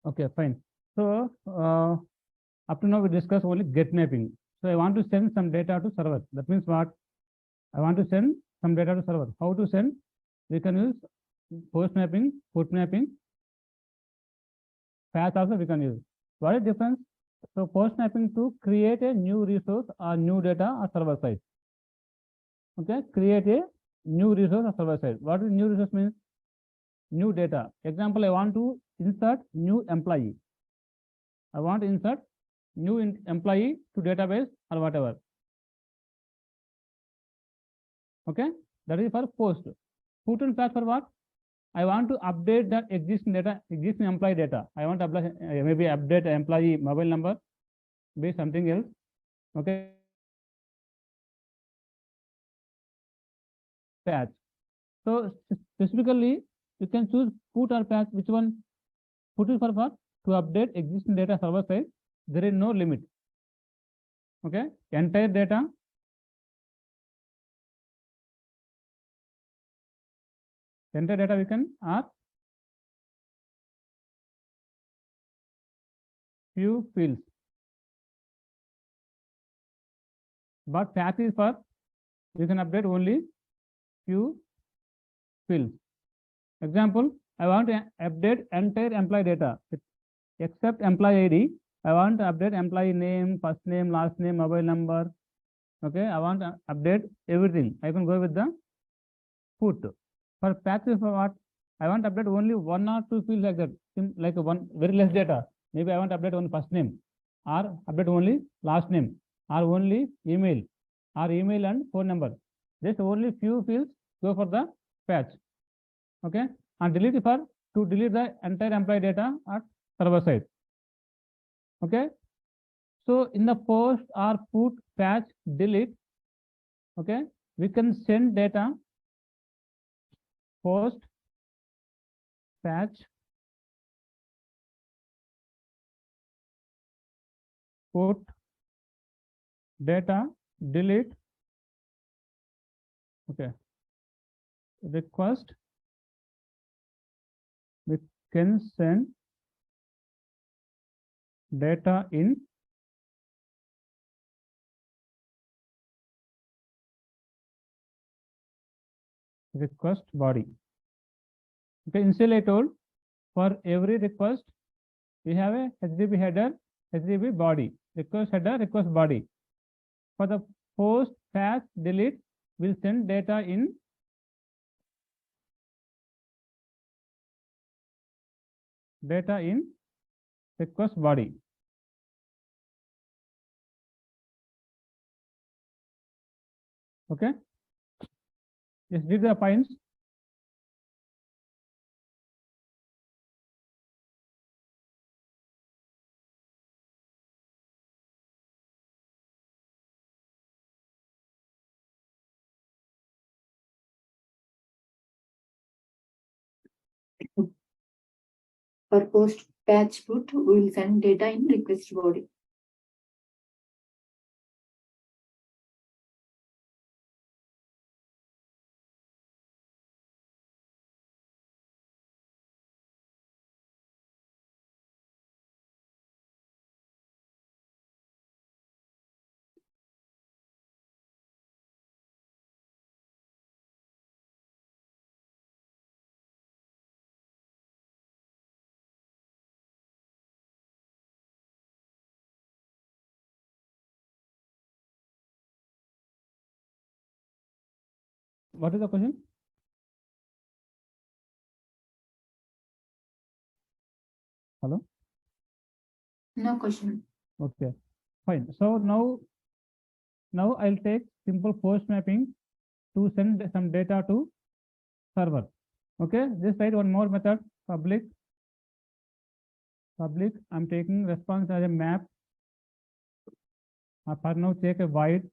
Okay, fine. So up to now we discuss only get mapping. So I want to send some data to server. That means what? I want to send some data to server. How to send? We can use post mapping, put mapping, path also we can use. What is the difference? So post mapping to create a new resource or new data or server side. Okay, create a new resource or server side. What is new resource means? New data. Example, I want to insert new employee. I want to insert new employee to database or whatever. Okay, that is for post. Put and path for what? I want to update that existing data, existing employee data. I want to apply, maybe update employee mobile number, be something else. Okay. Patch. So specifically, you can choose put or patch. Which one? Put is for what? To update existing data server side. There is no limit. Okay. Entire data. Entire data we can ask few fields. But patch is for you can update only few fields. Example, I want to update entire employee data except employee ID. I want to update employee name, first name, last name, mobile number. Okay, I want to update everything. I can go with the put. For patches for what? I want to update only one or two fields like that, like one very less data. Maybe I want to update only first name, or update only last name, or only email, or email and phone number. Just only few fields go for the patch. Okay, and delete for to delete the entire employee data at server side. Okay, so in the post or put, patch, delete, okay, we can send data post, patch, put, data, delete, okay, request, we can send data in request body. Okay, initially I told for every request we have a HTTP header, HTTP body, request header, request body. For the post, patch, delete, we'll send data in request body. Okay, just did the points. For post patch put, we will send data in request body. What is the question? Hello? No question. Okay, fine. So now I'll take simple post mapping to send some data to server. Okay, just write one more method, public. I'm taking response as a map. For now, take a void.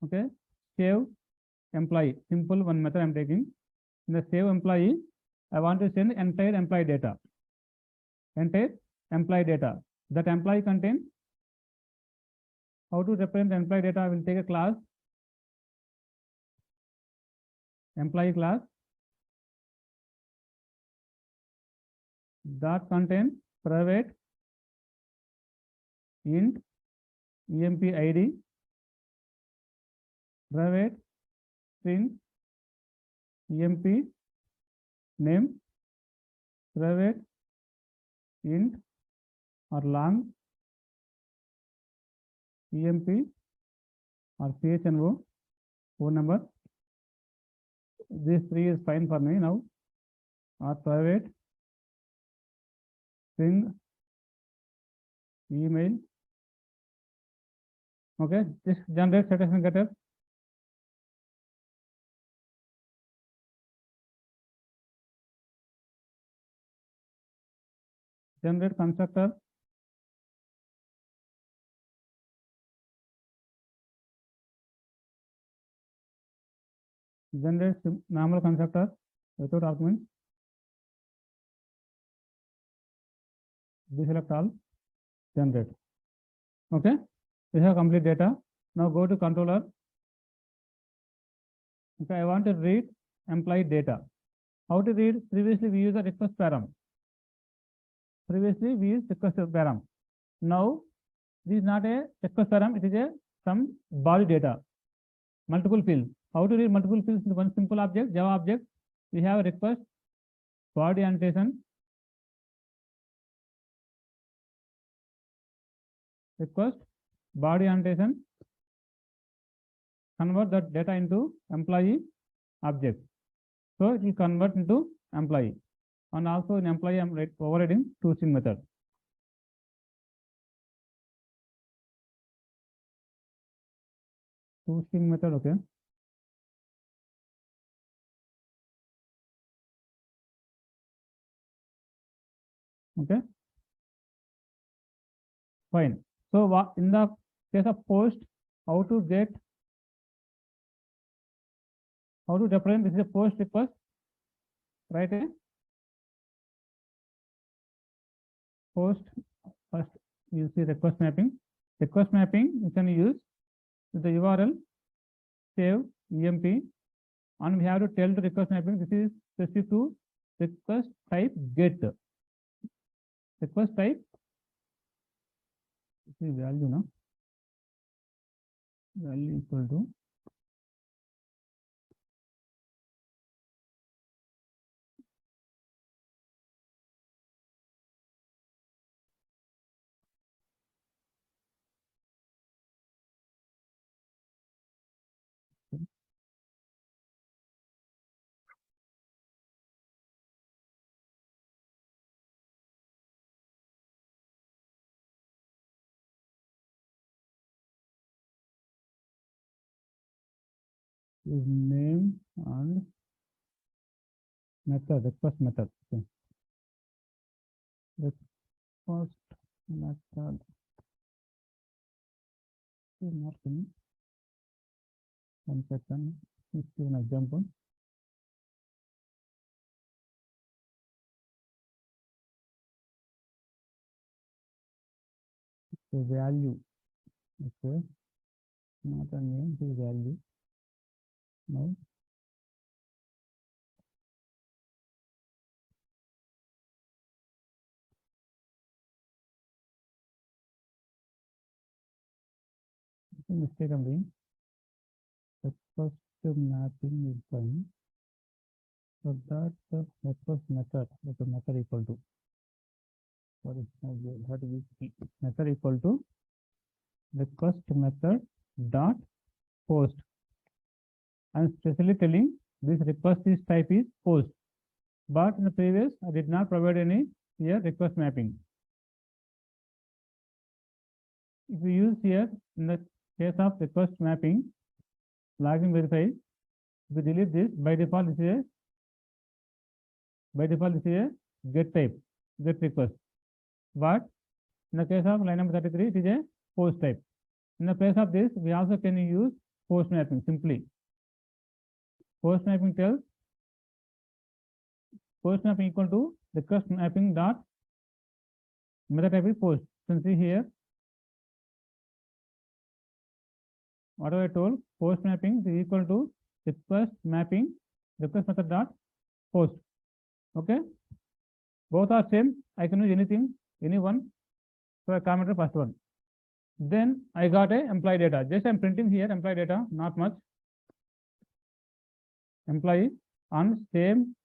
Okay, save employee. Simple one method I'm taking. In the save employee, I want to send entire employee data. Entire employee data. That employee contain. How to represent employee data? I will take a class. Employee class. that contain private int emp id, private string emp name, private int or long emp or chno phone number. These three is fine for me now. Or private string email. Okay, just generate citation getter. Generate constructor. Generate normal constructor without argument. Deselect all. Generate. Okay, we have complete data. Now go to controller. Okay, I want to read employee data. How to read? Previously we used a request param. Previously we used request param. Now this is not a request param, it is a some body data, multiple fields. How to read multiple fields in one simple object, Java object? We have a request, body annotation, request, body annotation, convert that data into employee object. So it will convert into employee. And also in employee, I'm overriding toString method. toString method, okay. Okay. Fine. So in the case of post, how to represent this is a post request, right? Post first you see request mapping. Request mapping you can use with the URL save emp, and we have to tell the request mapping this is specific to request type get. Request type this is value, no? Value equal to is name and method, request method. Okay. Request method is not coming. 1 second. Let's give an example. So value, okay, not a name, this value. Now mistake I'm doing. Request mapping is fine. So that request method, the method equal to, sorry, that is method equal to request method dot post. I'm specially telling this request is type is post, but in the previous I did not provide any here request mapping. If we use here in the case of request mapping, login verify, we delete this. By default this is a get type, get request. But in the case of line number 33, it is a post type. In the place of this, we also can use post mapping simply. Post mapping tells post mapping equal to request mapping dot method type is post. You can see here what I told, post mapping is equal to request mapping request method dot post. Okay. Both are same. I can use anything, any one. So I comment the first one. Then I got a employee data. Just I'm printing here employee data, not much. Employee on same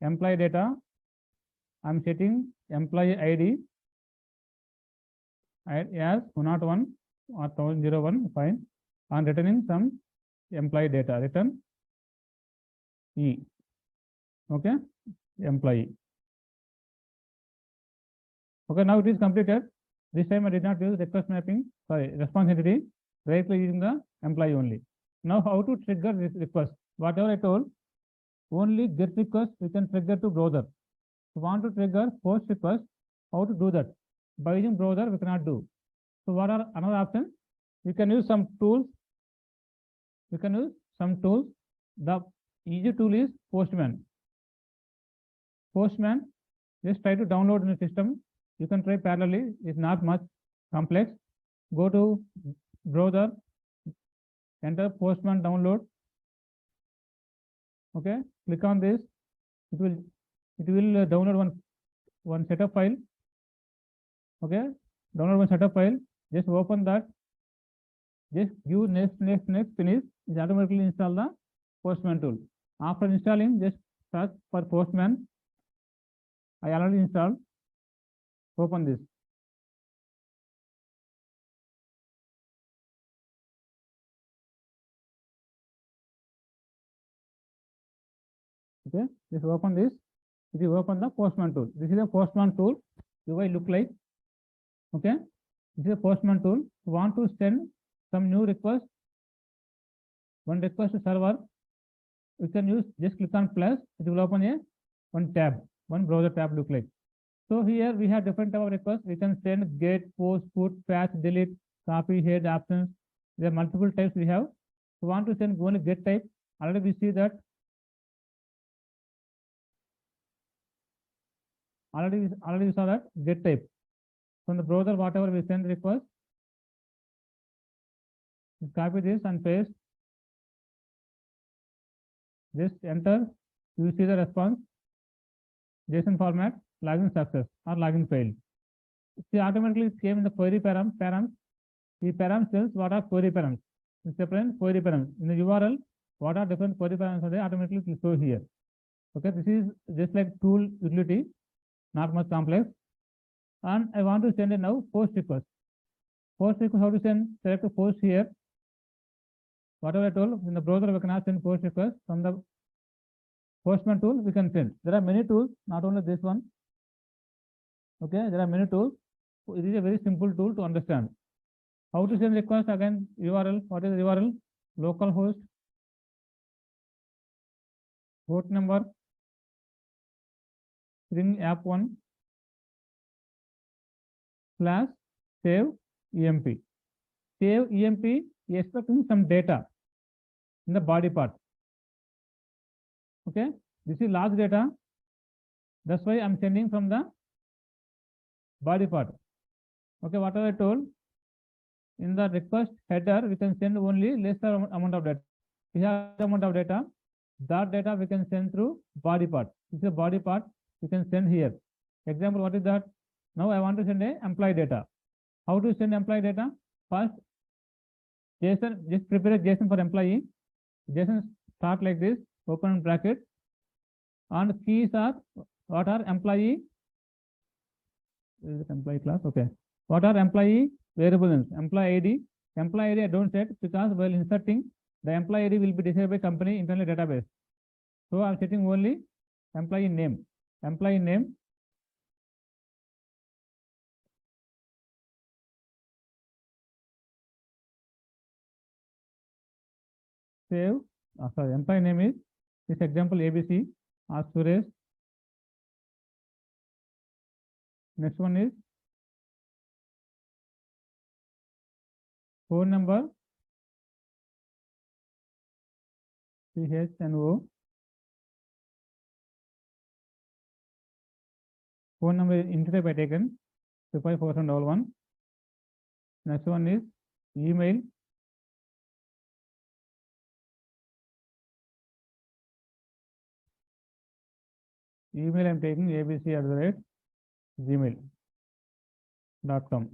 employee data. I'm setting employee ID as 101 or 1001, fine. And returning some employee data, return E. Okay, employee. Okay, now it is completed. This time I did not use request mapping, sorry, response entity, directly using the employee only. Now how to trigger this request? Whatever I told, only get request we can trigger to browser. If you want to trigger post request, how to do that? By using browser, we cannot do. So what are another option? We can use some tools. The easy tool is Postman. Postman, just try to download in the system. You can try parallelly. It's not much complex. Go to browser, enter Postman download. Okay, click on this. It will download one setup file. Okay, download one setup file. Just open that. Just give next, finish. It automatically install the Postman tool. After installing, just search for Postman. I already installed. Open this. Okay, just open this. If you open the Postman tool, this is a Postman tool. UI look like. Okay, this is a Postman tool. You want to send some new request, one request to server. You can use, just click on plus. It will open one browser tab look like. So here we have different type of requests. We can send, get, post, put, patch, delete, copy, head, options. There are multiple types we have. We want to send only get type. Already we see that. Already we saw that get type. From the browser, whatever we send request, copy this and paste. Just enter. You see the response. JSON format, login success or login failed. See, automatically it came in the query params. The params tells what are query params. It's different query params. In the URL, what are different query params are they automatically show here. Okay, this is just like tool utility, not much complex. And I want to send a now post request. Post request, how to send? Select a post here. Whatever I told, in the browser we cannot send post request. From the Postman tool we can send. There are many tools, not only this one. Okay, there are many tools. It is a very simple tool to understand. How to send request? Again, URL. What is the URL? Localhost, port number, Spring app1 / save emp. Save emp is expecting some data in the body part. Okay, this is large data. That's why I'm sending from the body part. Okay, whatever I told, in the request header, we can send only lesser amount of data. We have the amount of data. That data we can send through body part. This is a body part we can send here. Example, what is that? Now I want to send a employee data. How to send employee data? First, JSON, just prepare a JSON for employee. JSON start like this, open bracket. And keys are, what are employee? This is employee class, okay. What are employee variables? Employee ID. Employee ID I don't set because while inserting, the employee ID will be decided by company internal database. So I'm setting only employee name. Employee name. Save. Sorry, employee name is this example ABC or Suresh. Next one is phone number. CHNO. Phone number is integer by taken 25411. Next one is email. Email I'm taking abc@gmail.com.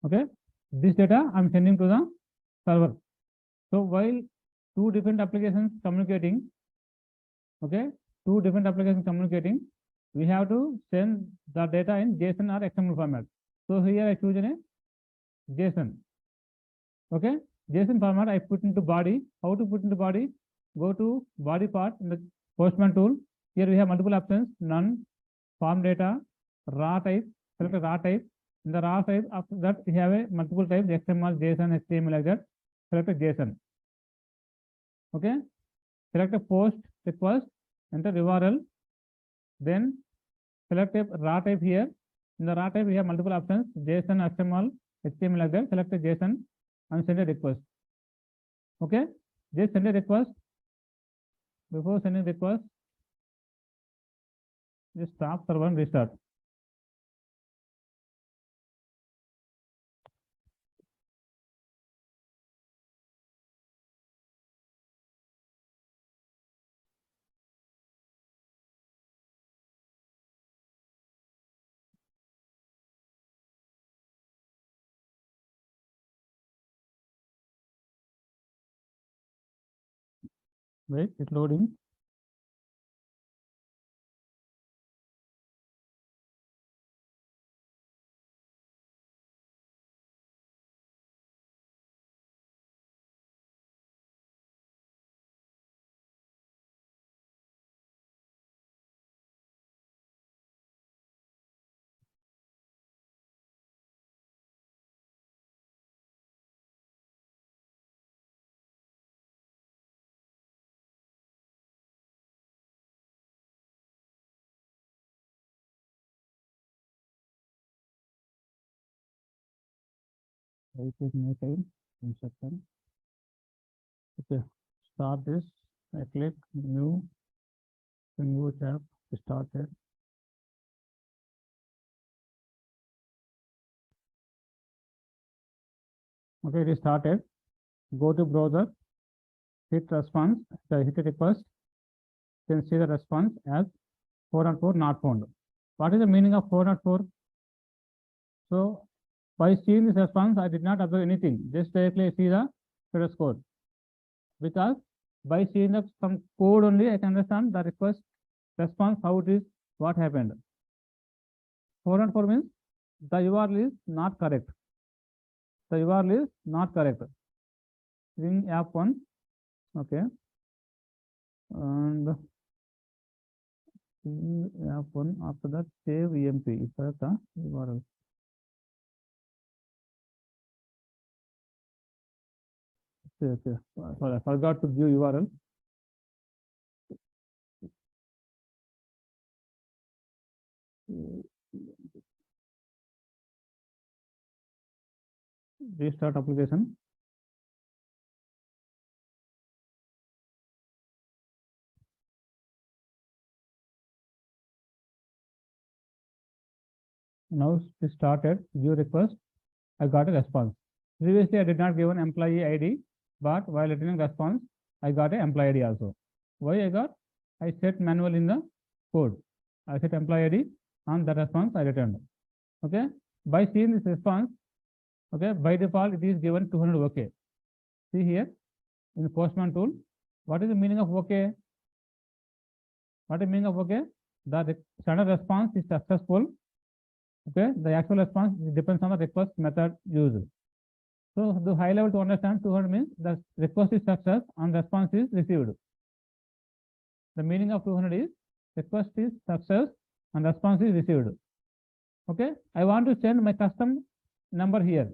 Okay, this data I'm sending to the server. So while two different applications communicating, okay, two different applications communicating, we have to send the data in JSON or XML format. So here I choose a JSON. Okay, JSON format I put into body. How to put into body? Go to body part in the Postman tool. Here we have multiple options: none, form data, raw type. Select a raw type. In the raw type, after that we have a multiple types: XML, JSON, HTML, like that. Select a JSON. Okay, select a post request, enter URL, then select a raw type here. In the raw type we have multiple options: JSON, XML, HTML, like that. Select a JSON and send a request. Okay, just send a request. Before sending request, just stop server and restart. Wait, it's loading. Wait, it may time. One second. Okay, start this. I click new tab. Start it. Okay, it is started. Go to browser, hit response, hit a request, then see the response as 404 not found. What is the meaning of 404? So by seeing this response, I did not observe anything. Just directly see the status code. Because by seeing the some code only, I can understand the request response, how it is, what happened. 404 means the URL is not correct. The URL is not correct. String app one, okay, and app one. After that, save EMP. Is correct the URL. Okay. Sorry, I forgot to give URL. Restart application. Now it started. View request. I got a response. Previously, I did not give an employee ID, but while returning response, I got an employee ID also. Why I got? I set manual in the code. I set employee ID and the response I returned. Okay. By seeing this response, okay, by default it is given 200 OK. See here in the Postman tool. What is the meaning of OK? What is the meaning of OK? The standard response is successful. Okay, the actual response depends on the request method used. So the high level to understand 200 means the request is success and response is received. The meaning of 200 is request is success and response is received. Okay, I want to send my custom number here.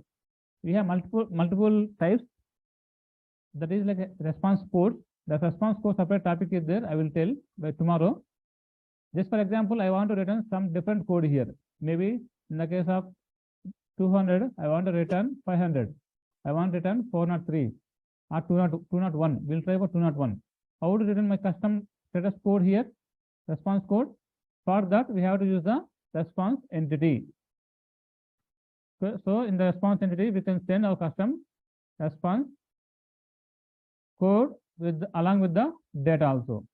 We have multiple types. That is like a response code. The response code separate topic is there. I will tell by tomorrow. Just for example, I want to return some different code here. Maybe in the case of 200, I want to return 500. I want to return 403 or 201. We'll try for 201. How to return my custom status code here, response code. For that, we have to use the response entity. So in the response entity, we can send our custom response code along with the data also.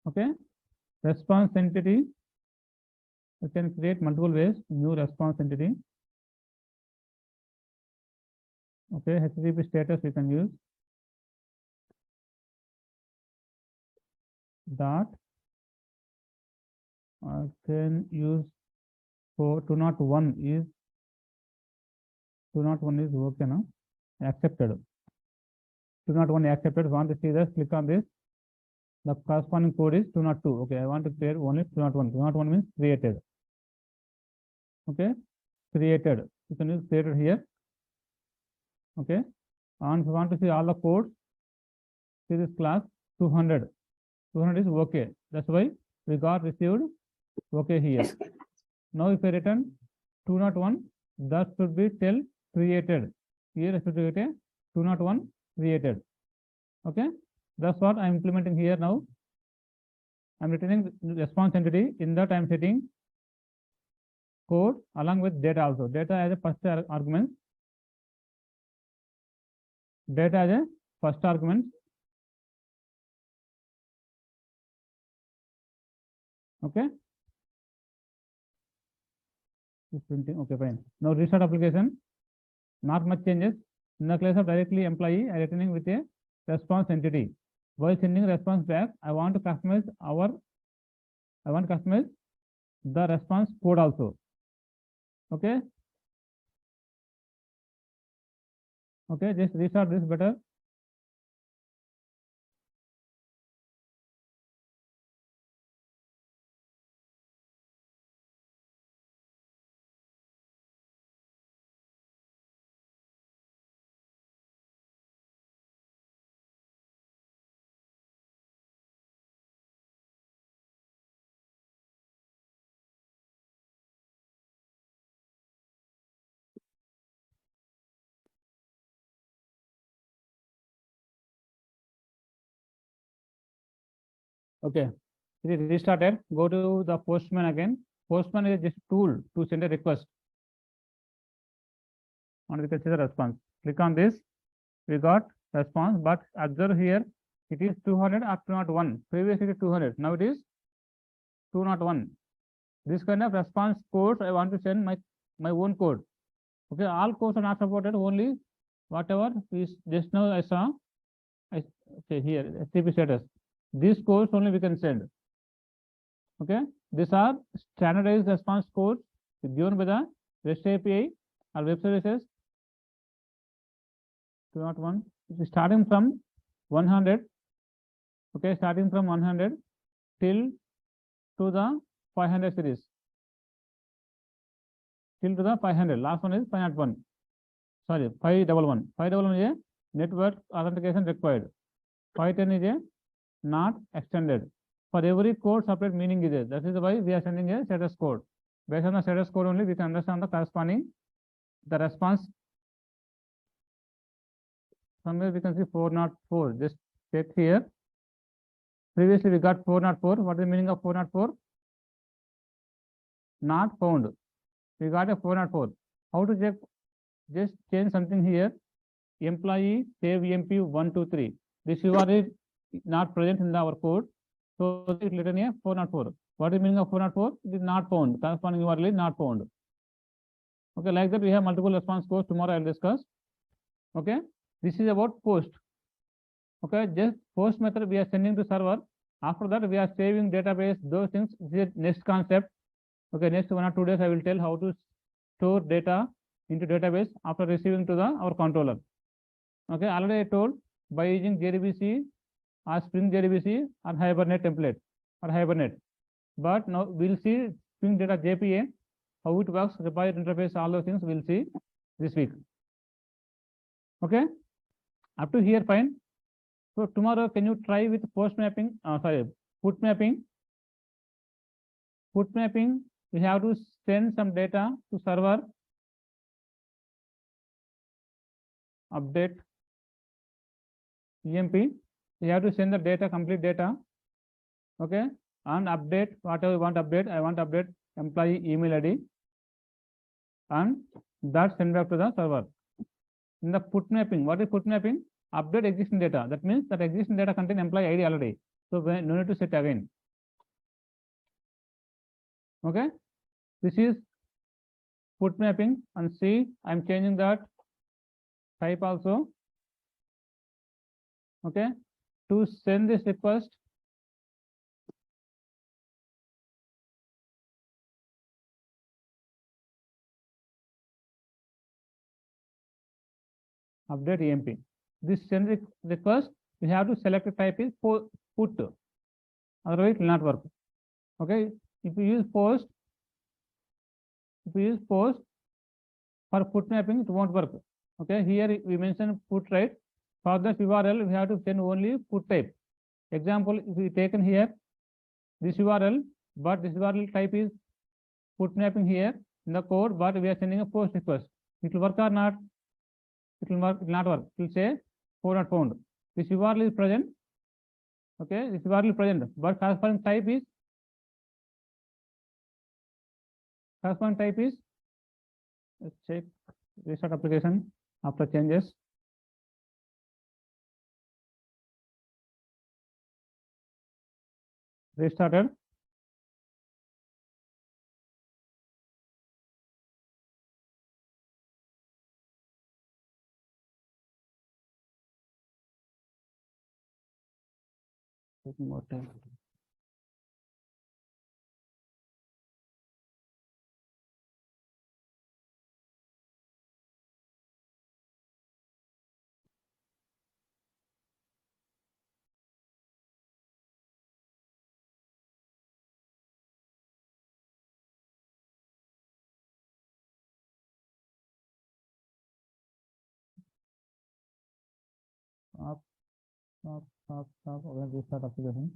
Okay, response entity, we can create multiple ways. New response entity. Okay, HTTP status we can use. Dot. I can use for 201 is 201 is okay now. Accepted. 201 accepted. Want to see this? Click on this. The corresponding code is 202. Okay, I want to create only 201. 201 means created. Okay, created. You can use created here. Okay, and if you want to see all the codes, see this class 200. 200 is okay. That's why we got received okay here. Now if I return 201, that should be tell created. Here I should get a 201 created. Okay, that's what I'm implementing here now. I'm returning response entity. In that I'm setting code along with data also. Data as a first argument. Data as a first argument. Okay. Printing. Okay, fine. Now restart application. Not much changes. In the case of directly employee, I returning with a response entity. While sending response back, I want to customize the response code also. Okay. Okay, just restart this better. Okay, it is restarted. Go to the Postman again. Postman is just tool to send a request. And we can see the response. Click on this. We got response, but observe here it is 200 or 201. Previously it is 200. Now it is 201. This kind of response codes I want to send my own code. Okay, all codes are not supported. Only whatever is just now I saw. Okay, here HTTP status. These codes only we can send. Okay, these are standardized response codes given by the REST API or web services. 201. Starting from 100. Okay, starting from 100 till to the 500 series. Till to the 500. Last one is 501. Sorry, 511. 511 is a network authentication required. 510 is a not extended. For every code, separate meaning is there. That is why we are sending a status code. Based on the status code only, we can understand the corresponding the response. Somewhere we can see 404. Just check here. Previously we got 404. What is the meaning of 404? Not found. We got a 404. How to check? Just change something here. Employee save EMP 123. This URL is not present in our code. So it written here 404. What is the meaning of 404? It is not found. Corresponding URL is not found. Okay, like that we have multiple response codes. Tomorrow I will discuss. Okay, this is about post. Okay, just post method we are sending to server. After that we are saving database. Those things. This is next concept. Okay, next 1 or 2 days I will tell how to store data into database after receiving to our controller. Okay, already I told by using JDBC or Spring JDBC or Hibernate template or Hibernate. But now we'll see Spring Data JPA, how it works, required interface, all those things we'll see this week. Okay, up to here fine. So tomorrow can you try with post mapping? Put mapping. Put mapping, we have to send some data to server. Update EMP. you have to send the data, complete data. Okay, and update whatever you want to update. I want to update employee email ID, and that send back to the server. In the put mapping, what is put mapping? Update existing data. That means that existing data contain employee ID already. So no need to set again. Okay, this is put mapping, and see, I'm changing that type also. Okay, to send this request, update EMP. This send request, we have to select a type is put, otherwise it will not work. Okay, if you use post, for put mapping, it won't work. Okay, here we mentioned put, right? For this URL, we have to send only put type. Example, if we taken here this URL, but this URL type is put mapping here in the code, but we are sending a post request. It will work or not? It will work, it will not work. It will say not found. This URL is present. Okay, this URL is present, but corresponding type is let's check, restart application after changes. Restarted. Taking more time. Stop. Again, restart application.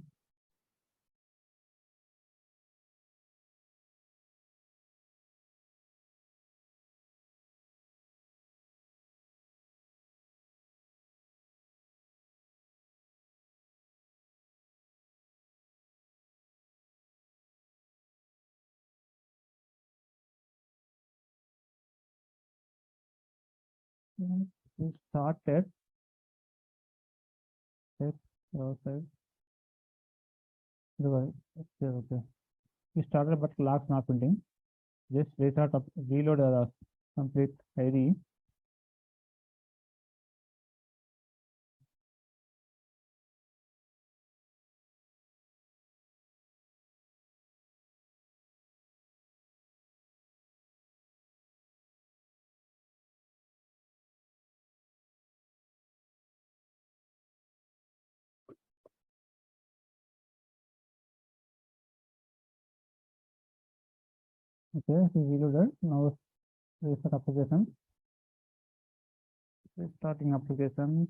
We started. Check outside. Okay. We started, but logs not printing. Just restart up, reload complete ID. Okay, we reloaded. Now restart application. Restarting application.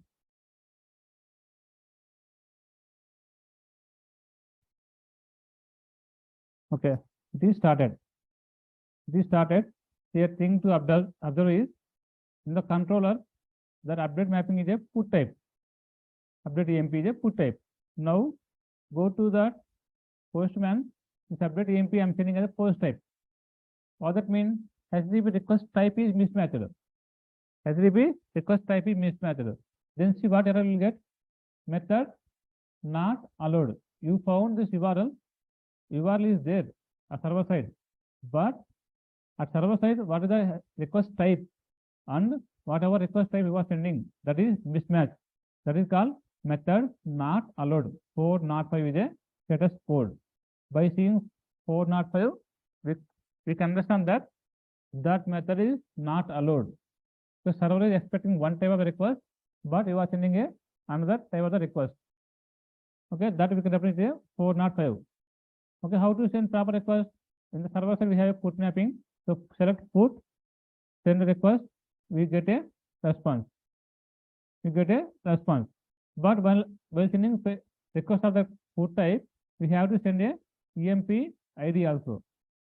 Okay, this started. Here thing to observe is in the controller that update mapping is a put type. Update EMP is a put type. Now go to that postman. This update EMP I'm sending as a post type. What that means? HTTP request type is mismatched. HTTP request type is mismatched. Then see what error will get. Method not allowed. You found this URL. URL is there at server side, but at server side, what is the request type and whatever request type you are sending, that is mismatch. That is called method not allowed. 405 is a status code. By seeing 405, we can understand that that method is not allowed. The server is expecting one type of request, but you are sending another type of the request. Okay, that we can represent a 405. Okay, how to send proper request? In the server side, we have a put mapping. So select put, send the request, we get a response. But while sending request of the put type, we have to send a EMP ID also.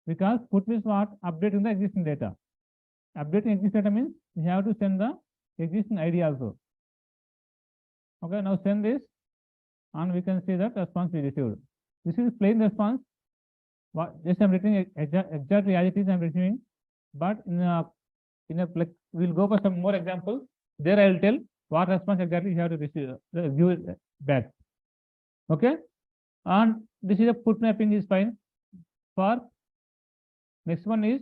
Because put means what? Updating the existing data. Updating existing data means we have to send the existing ID also. Okay, now send this. and we can see that response we received. This is plain response. What just I'm writing exactly as it is I'm receiving, but in a like we'll go for some more examples. There I will tell what response exactly you have to receive give it back. Okay, and this is a put mapping is fine. For next one is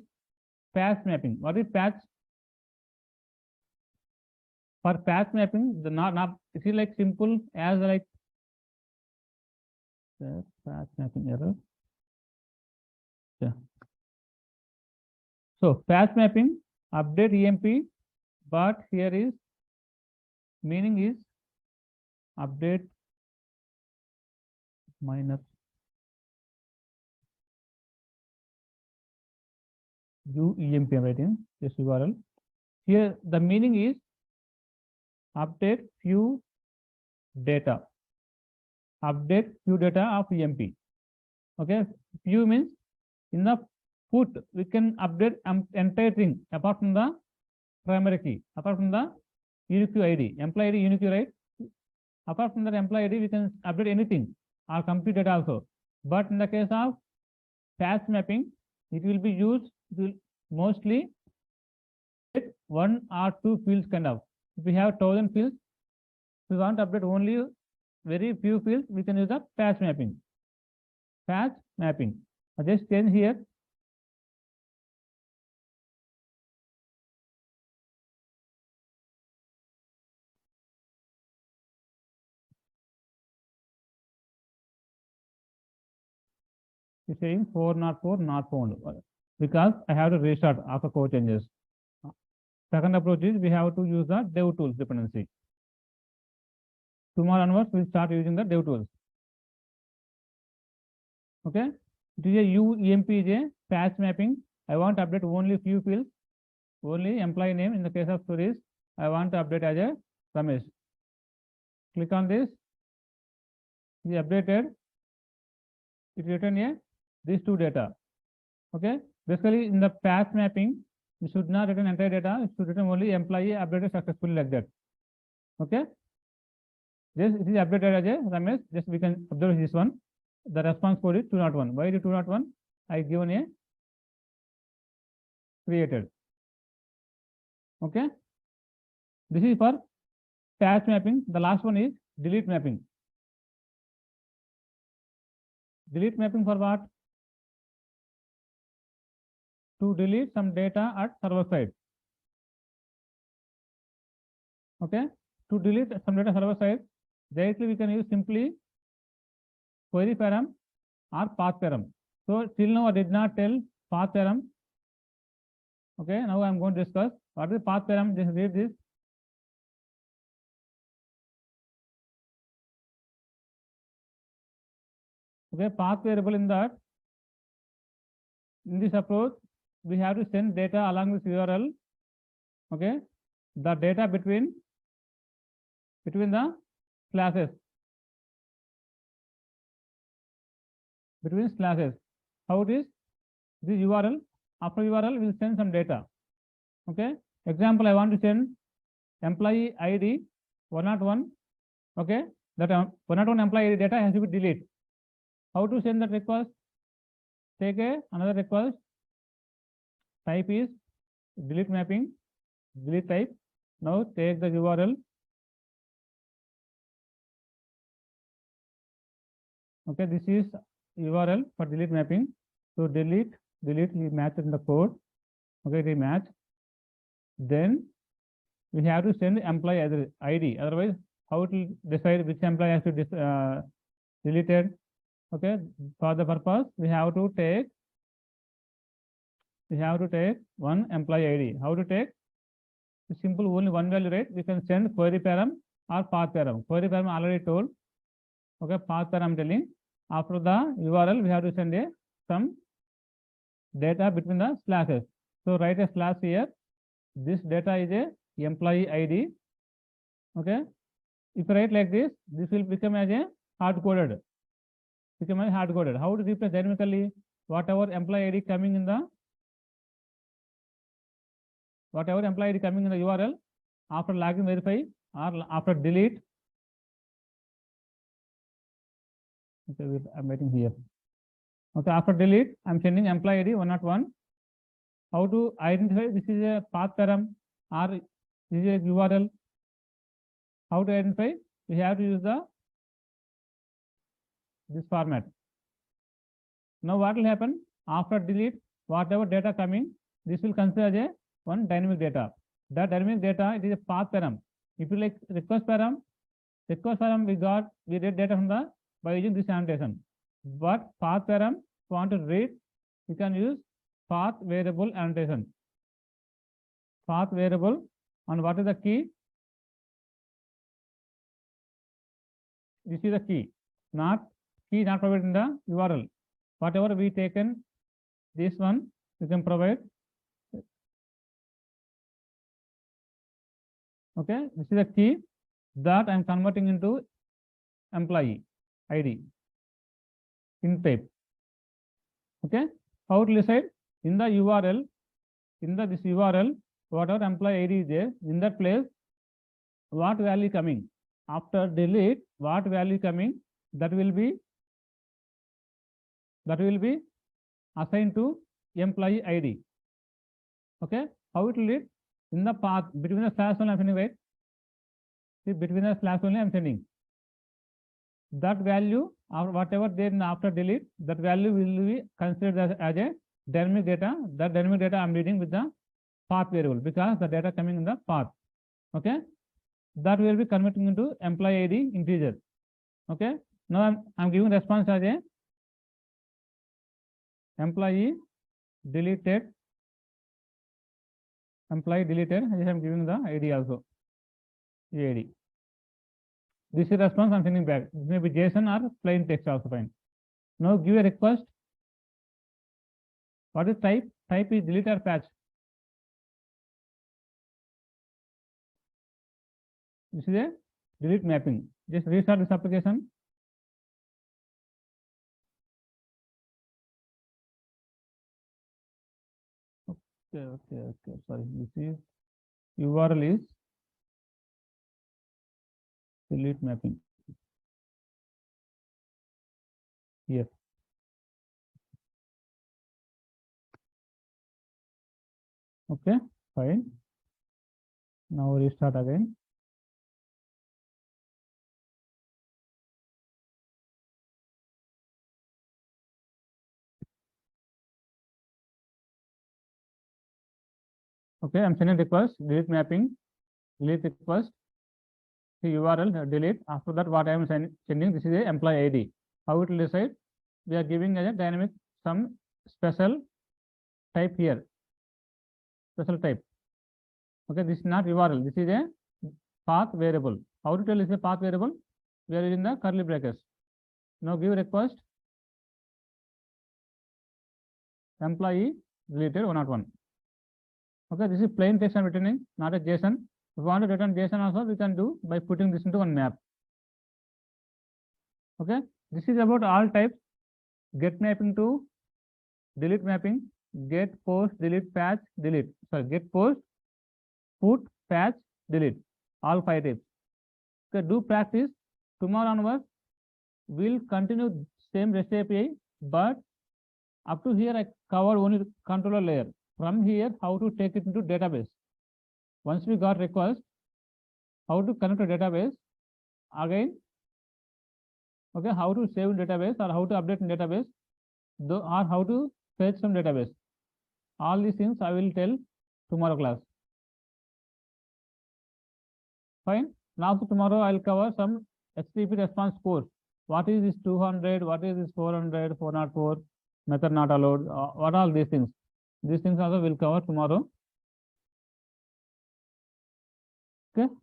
patch mapping. What is patch? For patch mapping, the not it is like simple as like patch mapping error. Yeah. So patch mapping update EMP, but here is meaning is update minus UEMP I'm writing this URL. Here the meaning is update few data. Update few data of EMP. Okay, few means in the put we can update entire thing apart from the primary key, apart from the unique ID, employee ID unique, right? Apart from that employee ID, we can update anything or compute data also. But in the case of patch mapping, it will be used to mostly one or two fields kind of. If we have 1,000 fields, we want to update only very few fields, we can use the patch mapping. Patch mapping. I just change here. It's saying 404 not found because I have to restart after code changes. Second approach is we have to use the dev tools dependency. Tomorrow onwards, we'll start using the dev tools. Okay. It is a UEMP is a patch mapping. I want to update only few fields, only employee name. In the case of stories, I want to update as a Ramesh. Click on this. It is updated. It written here these two data. Okay. Basically, in the patch mapping, you should not return entire data. It should return only employee updated successfully like that. Okay. This it is updated as a Ramesh. Just we can observe this one. The response code is 201. Why is it 201? I given a created. Okay. This is for patch mapping. The last one is delete mapping. Delete mapping for what? To delete some data at server side. Okay. To delete some data server side, directly we can use simply query param or path param. So till now I did not tell path param. Okay. Now I am going to discuss what is path param. Just read this. Okay. Path variable in that. In this approach, we have to send data along this URL. Okay. The data between the classes. Between slashes. How it is? This URL. After URL, we'll send some data. Okay. Example, I want to send employee ID 101. Okay. That 101 employee ID data has to be deleted. How to send that request? Take another request. Type is delete mapping. Delete type. Now take the URL. Okay. This is URL for delete mapping. So delete, we match in the code. Okay, they match. Then we have to send employee ID. Otherwise, how it will decide which employee has to be deleted? Okay, for the purpose, we have to take one employee ID. How to take? It's simple, only one value, right? We can send query param or path param. Query param already told. Okay, path param telling. After the URL, we have to send some data between the slashes. So write a slash here. This data is a employee ID. Okay. If I write like this, this will become as a hard coded. How to replace dynamically whatever employee ID coming in the URL after login verify or after delete. Okay, I'm writing here. Okay, after delete, I'm sending employee ID 101. How to identify this is a path param or this is a URL? How to identify? We have to use this format. Now what will happen after delete? Whatever data coming, this will consider as a one dynamic data. That dynamic data, it is a path param. If you like request param we read data from the by using this annotation. But path param want to read, you can use path variable annotation. Path variable, and what is the key? This is the key not provided in the URL. Whatever we taken, this one you can provide. Okay, this is the key that I'm converting into employee ID in type. Okay, how to decide? In the URL, this URL, whatever employee ID is there, in that place, what value coming? After delete, what value coming? That will be assigned to employee ID. Okay, how it will read? In the path between the slash only I'm sending, right? See, between the slash only I'm sending. That value or whatever then after delete, that value will be considered as a dynamic data. That dynamic data I'm reading with the path variable because the data coming in the path. Okay, that will be converting into employee ID integer. Okay, now I'm giving response as a employee deleted. Employee deleted. I'm giving the ID also. ID. This is response I'm sending back. This may be JSON or plain text also fine. Now give a request. What is type? Type is delete or patch. This is a delete mapping. Just restart this application. Okay. Sorry, this is URL is delete mapping. Here. Okay, fine. Now restart again. Okay, I'm sending request, delete mapping, delete request, the URL, delete. After that, what I am sending, this is a employee ID. How it will decide? We are giving as a dynamic some special type here. Special type. Okay, this is not URL. This is a path variable. How to tell is a path variable? We are using the curly brackets. Now give request employee deleted 101. Okay, this is plain text I'm returning, not a JSON. If we want to return JSON also, we can do by putting this into one map. Okay, this is about all types. Get mapping to delete mapping, get post, delete, patch, delete. Sorry, get post, put, patch, delete. All 5 types. Okay, do practice. Tomorrow onwards, we'll continue same REST API, but up to here I covered only controller layer. From here, how to take it into database. Once we got request, how to connect to database again. Okay, how to save in database or how to update in database, or how to fetch from database. All these things I will tell tomorrow class. Fine. Now tomorrow I'll cover some HTTP response course. What is this 200? What is this 400? 404? Method not allowed. What are all these things? These things also will cover tomorrow. Okay.